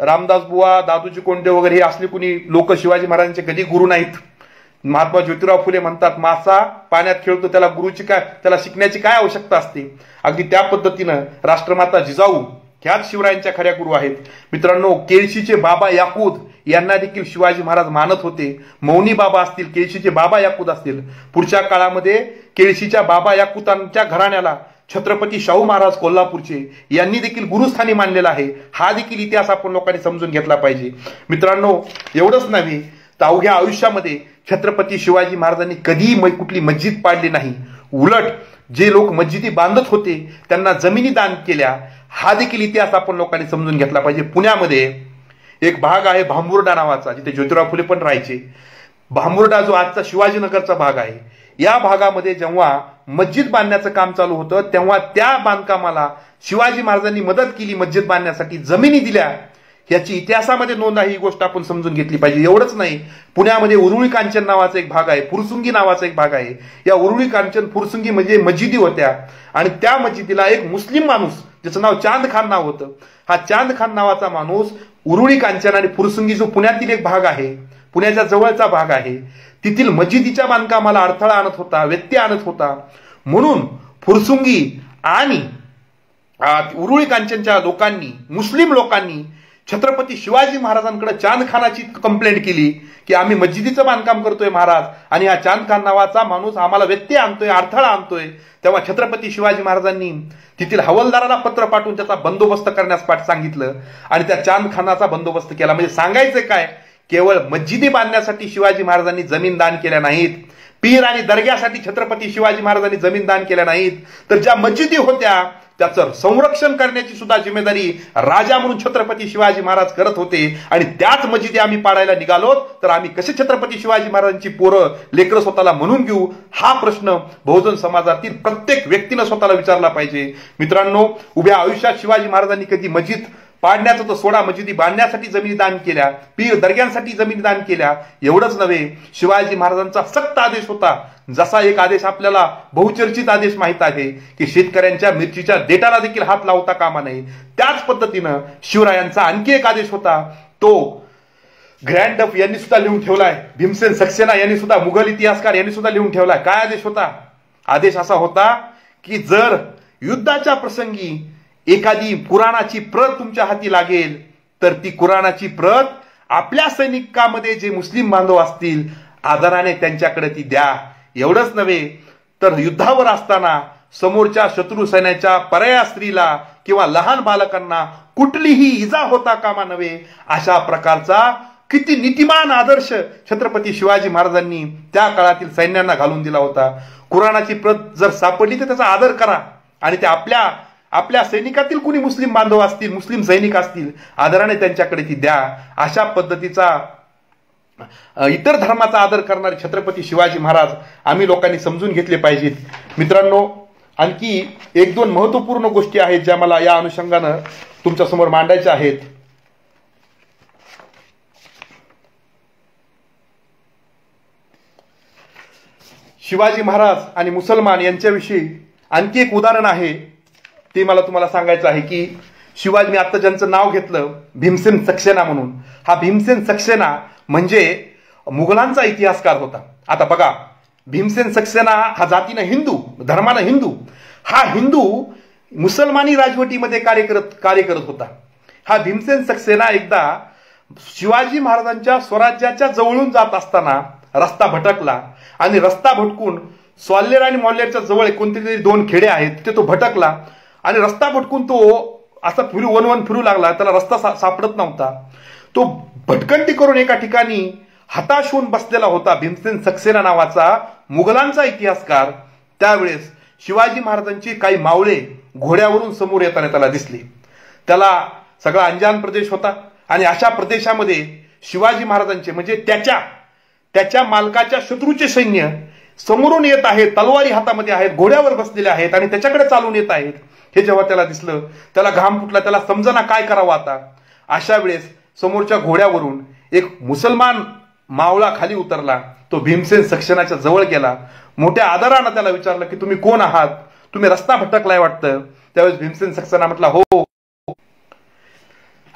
रामदास बुवा, दादूजी कोंडे वगैरे हे असले कुणी लोक शिवाजी महाराजांचे कधी गुरु नाहीत. महात्मा ज्योतिराव फुले म्हणतात, मासा पाण्यात खेळतो त्याला शिकण्याची काय आवश्यकता असते? अगदी त्या पद्धतीनं राष्ट्रमाता जिजाऊ ह्याच शिवरायांच्या खऱ्या गुरु आहेत. मित्रांनो, केळशीचे बाबा याकूत यांना देखील शिवाजी महाराज मानत होते. मौनी बाबा असतील, केळशीचे बाबा याकूत असतील. पुढच्या काळामध्ये केळशीच्या बाबा याकूतांच्या घराण्याला छत्रपती शाहू महाराज कोल्हापूरचे यांनी देखील गुरुस्थानी मानलेला आहे. हा देखील इतिहास आपण लोकांनी समजून घेतला पाहिजे. मित्रांनो, एवढंच नव्हे तर अवघ्या आयुष्यामध्ये छत्रपती शिवाजी महाराजांनी कधीही कुठली मस्जिद पाडली नाही. उलट जे लोक मस्जिदी बांधत होते त्यांना जमिनी दान केल्या. हा देखील इतिहास आपण लोकांनी समजून घेतला पाहिजे. पुण्यामध्ये एक भाग आहे भांबुर्डा नावाचा, जिथे ज्योतिराव फुले पण राहायचे. भांबुर्डा जो आजचा शिवाजीनगरचा भाग आहे, या भागामध्ये जेव्हा मस्जिद बांधण्याचं काम चालू होतं तेव्हा त्या बांधकामाला शिवाजी महाराजांनी मदत केली, मस्जिद बांधण्यासाठी जमिनी दिल्या. याची इतिहासामध्ये नोंद आहे. ही गोष्ट आपण समजून घेतली पाहिजे. एवढंच नाही, पुण्यामध्ये उरुळी कांचन नावाचा एक भाग आहे, फुरसुंगी नावाचा एक भाग आहे. या उरुळी कांचन फुरसुंगी म्हणजे मस्जिदी होत्या आणि त्या मस्जिदीला एक मुस्लिम माणूस, ज्याचं नाव चांद खान नाव होतं, हा चांद खान नावाचा माणूस उरुळी कांचन आणि फुरसुंगी जो पुण्यातील एक भाग आहे, पुण्याच्या जवळचा भाग आहे, तिथील मस्जिदीच्या बांधकामाला अडथळा आणत होता, व्यत्यय आणत होता. म्हणून फुरसुंगी आणि उरुळी कांचनच्या लोकांनी, मुस्लिम लोकांनी छत्रपती शिवाजी महाराजांकडे चांद खानाची कंप्लेंट केली की आम्ही मस्जिदीचं बांधकाम करतोय महाराज, आणि हा चांद खान नावाचा माणूस आम्हाला व्यत्यय आणतोय, अडथळा आणतोय. तेव्हा छत्रपती शिवाजी महाराजांनी तिथील हवालदाराला पत्र पाठवून त्याचा बंदोबस्त करण्यास सांगितलं आणि त्या चांद खानाचा बंदोबस्त केला. म्हणजे सांगायचं काय, केवळ मस्जिदी बांधण्यासाठी शिवाजी महाराजांनी जमीन दान केल्या नाहीत, पीर आणि दर्ग्यासाठी छत्रपती शिवाजी महाराजांनी जमीन दान केल्या नाहीत, तर ज्या मस्जिदी होत्या त्याचं संरक्षण करण्याची सुद्धा जिम्मेदारी राजा म्हणून छत्रपती शिवाजी महाराज करत होते. आणि त्याच मस्जिदी आम्ही पाडायला निघालो तर आम्ही कसे छत्रपती शिवाजी महाराजांची पोरं लेकरं स्वतःला म्हणून घेऊ? हा प्रश्न बहुजन समाजातील प्रत्येक व्यक्तीनं स्वतःला विचारला पाहिजे. मित्रांनो, उभ्या आयुष्यात शिवाजी महाराजांनी कधी मस्जिद पाडण्याचं तर सोडा, मस्जिदी बांधण्यासाठी जमिनी दान केल्या, पीर दर्ग्यांसाठी जमिनी दान केल्या. एवढंच नव्हे, शिवाजी महाराजांचा सक्त आदेश होता. जसा एक आदेश आपल्याला बहुचर्चित आदेश माहित आहे की शेतकऱ्यांच्या मिरचीच्या देठाला देखील हात लावता कामा नये, त्याच पद्धतीनं शिवरायांचा आणखी एक आदेश होता, तो ग्रँड डफ यांनी सुद्धा लिहून ठेवलाय. भीमसेन सक्सेना यांनी सुद्धा, मुघल इतिहासकार यांनी सुद्धा लिहून ठेवलाय. काय आदेश होता? आदेश असा होता की जर युद्धाच्या प्रसंगी एखादी कुराणाची प्रत तुमच्या हाती लागेल तर ती कुराणाची प्रत आपल्या सैनिकांमध्ये जे मुस्लिम बांधव असतील आदराने त्यांच्याकडे ती द्या. एवढंच नव्हे तर युद्धावर असताना समोरच्या शत्रू सैन्याच्या पराया स्त्रीला किंवा लहान बालकांना कुठलीही इजा होता कामा नये, अशा प्रकारचा किती नीतिमान आदर्श छत्रपती शिवाजी महाराजांनी त्या काळातील सैन्यांना घालून दिला होता. कुराणाची प्रत जर सापडली तर त्याचा आदर करा आणि ते आपल्या सैनिकातील कुणी मुस्लिम बांधव असतील, मुस्लिम सैनिक असतील, आदराने त्यांच्याकडे ती द्या. अशा पद्धतीचा इतर धर्माचा आदर करणारे छत्रपती शिवाजी महाराज आम्ही लोकांनी समजून घेतले पाहिजेत. मित्रांनो, आणखी एक दोन महत्वपूर्ण गोष्टी आहेत ज्या मला या अनुषंगानं तुमच्या समोर मांडायच्या आहेत. शिवाजी महाराज आणि मुसलमान यांच्याविषयी आणखी एक उदाहरण आहे, ते मला तुम्हाला सांगायचं आहे की शिवाजी, मी आता ज्यांचं नाव घेतलं भीमसेन सक्सेना म्हणून, हा भीमसेन सक्सेना म्हणजे मुघलांचा इतिहासकार होता. आता बघा, भीमसेन सक्सेना हा जातीनं हिंदू, धर्मानं हिंदू, हा हिंदू मुसलमानी राजवटीमध्ये कार्य करत होता. हा भीमसेन सक्सेना एकदा शिवाजी महाराजांच्या स्वराज्याच्या जवळून जात असताना रस्ता भटकला आणि रस्ता भटकून स्वाल्हेर आणि मोल्हेरच्या जवळ कोणते तरी दोन खेडे आहेत तिथे तो भटकला आणि रस्ता भटकून तो असा वनवन फिरू लागला. त्याला रस्ता सापडत नव्हता. तो भटकंती करून एका ठिकाणी हताश होऊन बसलेला होता भीमसेन सक्सेना नावाचा मुघलांचा इतिहासकार. त्यावेळेस शिवाजी महाराजांची काही मावळे घोड्यावरून समोर येताना त्याला दिसले. त्याला सगळा अंजान प्रदेश होता आणि अशा प्रदेशामध्ये शिवाजी महाराजांचे म्हणजे त्याच्या मालकाच्या शत्रूचे सैन्य समोरून येत आहेत, तलवारी हातामध्ये आहेत, घोड्यावर बसलेले आहेत आणि त्याच्याकडे चालून येत आहेत. हे जेव्हा त्याला दिसलं त्याला घाम फुटला, त्याला समजना काय करावं आता. अशा वेळेस समोरच्या घोड्यावरून एक मुसलमान मावळा खाली उतरला. तो भीमसेन सक्सेनाच्या जवळ गेला, मोठ्या आदरानं त्याला विचारलं की तुम्ही कोण आहात, तुम्ही रस्ता भटकलाय वाटतं. त्यावेळेस भीमसेन सक्सेना म्हटला हो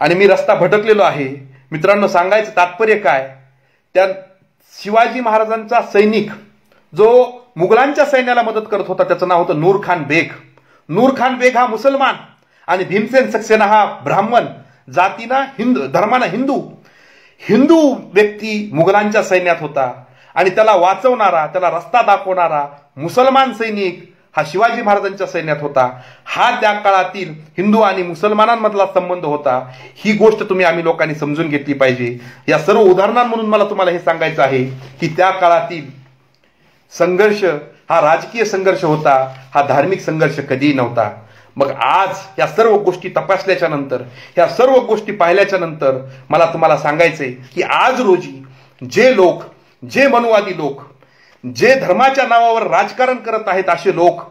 आणि मी रस्ता भटकलेलो आहे. मित्रांनो, सांगायचं तात्पर्य काय, त्या शिवाजी महाराजांचा सैनिक जो मुघलांच्या सैन्याला मदत करत होता त्याचं नाव होतं नूरखान बेग. नूरखान बेग हा मुसलमान आणि भीमसेन सक्सेना हा ब्राह्मण, जातीनं हिंदू, धर्मानं हिंदू व्यक्ती मुघलांच्या सैन्यात होता आणि त्याला वाचवणारा, त्याला रस्ता दाखवणारा मुसलमान सैनिक हा शिवाजी महाराजांच्या सैन्यात होता. हा त्या काळातील हिंदू आणि मुसलमानांमधला संबंध होता. ही गोष्ट आम्ही लोकांनी समजून घेतली पाहिजे. या सर्व उदाहरणांमधून मला तुम्हाला हे सांगायचं आहे की त्या काळातील संघर्ष हा राजकीय संघर्ष होता, हा धार्मिक संघर्ष कधीही नव्हता. मग आज या सर्व गोष्टी तपासल्याच्या नंतर, या सर्व गोष्टी पाहिल्याच्या नंतर मला तुम्हाला सांगायचंय की आज रोजी जे मनुवादी लोक, जे धर्माच्या नावावर राजकारण करत आहेत, असे लोक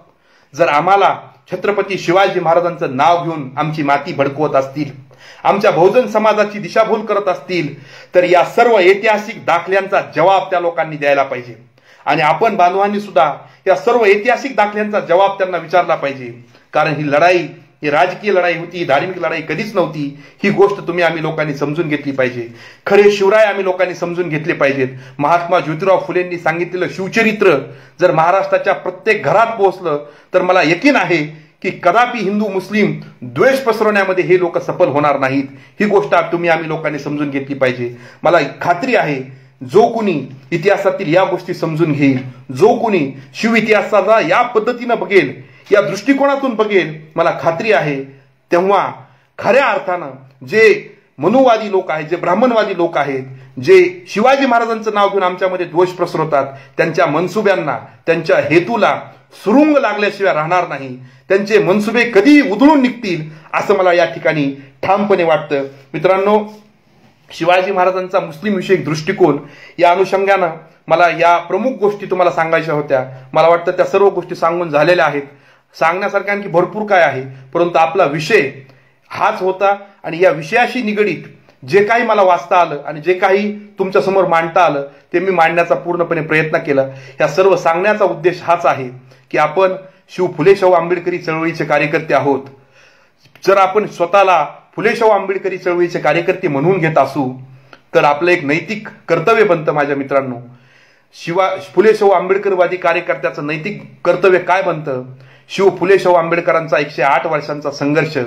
जर आम्हाला छत्रपती शिवाजी महाराजांचं नाव घेऊन आमची माती भडकवत असतील, आमच्या बहुजन समाजाची दिशाभूल करत असतील, तर या सर्व ऐतिहासिक दाखल्यांचा जबाब त्या लोकांनी द्यायला पाहिजे. आणि आपण बांधवांनी सुद्धा या सर्व ऐतिहासिक दाखल्यांचा जबाब त्यांना विचारला पाहिजे. कारण ही लढाई, ही राजकीय लढाई होती, धार्मिक लढाई कधीच नव्हती. ही गोष्ट आम्ही लोकांनी समजून घेतली पाहिजे. खरे शिवराय आम्ही लोकांनी समजून घेतले पाहिजेत. महात्मा ज्योतिराव फुलेंनी सांगितलेलं शिवचरित्र जर महाराष्ट्राच्या प्रत्येक घरात पोहोचलं तर मला यकीन आहे की कदापि हिंदू मुस्लिम द्वेष पसरवण्यामध्ये हे लोक सफल होणार नाहीत. ही गोष्ट आम्ही लोकांनी समजून घेतली पाहिजे. मला खात्री आहे जो कुणी इतिहासातील या गोष्टी समजून घेईल, जो कुणी शिव इतिहासाचा या पद्धतीनं बघेल, या दृष्टिकोनातून बघेल, मला खात्री आहे तेव्हा खऱ्या अर्थानं जे मनुवादी लोक आहेत, जे ब्राह्मणवादी लोक आहेत, जे शिवाजी महाराजांचं नाव घेऊन आमच्यामध्ये दोष पसरवतात, त्यांच्या मनसुब्यांना, त्यांच्या हेतूला सुरुंग लागल्याशिवाय राहणार नाही. त्यांचे मनसुबे कधी उधळून निघतील असं मला या ठिकाणी ठामपणे वाटतं. मित्रांनो, शिवाजी महाराजांचा मुस्लिम विषयक दृष्टिकोन या अनुषंगानं मला या प्रमुख गोष्टी तुम्हाला सांगायच्या होत्या. मला वाटतं त्या सर्व गोष्टी सांगून झालेल्या आहेत. सांगण्यासारख्या आणखी भरपूर काय आहे, परंतु आपला विषय हाच होता आणि या विषयाशी निगडीत जे काही मला वाचता आलं आणि जे काही तुमच्या समोर मांडता आलं ते मी मांडण्याचा पूर्णपणे प्रयत्न केला. या सर्व सांगण्याचा उद्देश हाच आहे की आपण फुले शाहू आंबेडकरी चळवळीचे कार्यकर्ते आहोत. जर आपण स्वतःला फुले शाहू आंबेडकरी चळवळीचे कार्यकर्ते म्हणून घेत असू तर आपलं एक नैतिक कर्तव्य बनतं. माझ्या मित्रांनो, फुले शाहू आंबेडकरवादी कार्यकर्त्याचं नैतिक कर्तव्य काय बनतं? फुले शाहू आंबेडकरांचा 108 वर्षांचा संघर्ष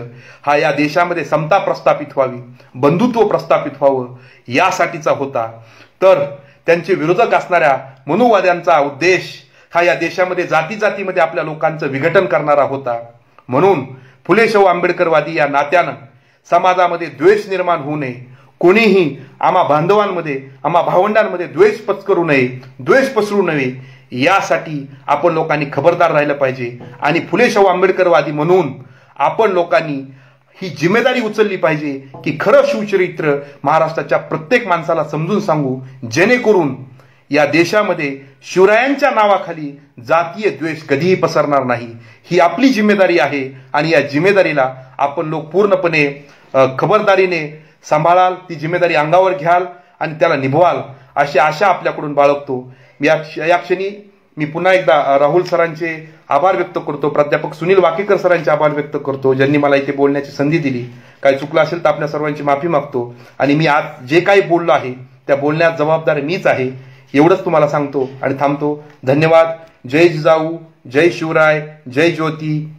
हा या देशामध्ये समता प्रस्थापित व्हावी, बंधुत्व प्रस्थापित व्हावं यासाठीचा होता. तर त्यांचे विरोधक असणाऱ्या मनुवाद्यांचा उद्देश हा या देशामध्ये जाती जातीमध्ये आपल्या लोकांचं विघटन करणारा होता. म्हणून फुले शाहू आंबेडकरवादी या नात्यानं समाजामध्ये द्वेष निर्माण होऊ नये, कोणीही आम्हा बांधवांमध्ये आम्हा भावंडांमध्ये द्वेष पत्करू नये, द्वेष पसरू नये, यासाठी आपण लोकांनी खबरदार राहिलं पाहिजे. आणि फुले शाहू आंबेडकरवादी म्हणून आपण लोकांनी ही जिम्मेदारी उचलली पाहिजे की खरं शिवचरित्र महाराष्ट्राच्या प्रत्येक माणसाला समजून सांगू, जेणेकरून या देशामध्ये शिवरायांच्या नावाखाली जातीय द्वेष कधीही पसरणार नाही. ही आपली जिम्मेदारी आहे आणि या जिम्मेदारीला आपण लोक पूर्णपणे खबरदारीने सांभाळाल, ती जिम्मेदारी अंगावर घ्याल आणि त्याला निभवाल अशी आशा आपल्याकडून बाळगतो. या क्षणी मी पुन्हा एकदा राहुल सरांचे आभार व्यक्त करतो, प्राध्यापक सुनील वाकेकर सरांचे आभार व्यक्त करतो, ज्यांनी मला इथे बोलण्याची संधी दिली. काही चुकलं असेल तर आपल्या सर्वांची माफी मागतो. आणि मी आज जे काही बोललो आहे त्या बोलण्यात जबाबदार मीच आहे, एवढंच तुम्हाला सांगतो आणि थांबतो. धन्यवाद. जय जिजाऊ, जय शिवराय, जय ज्योती.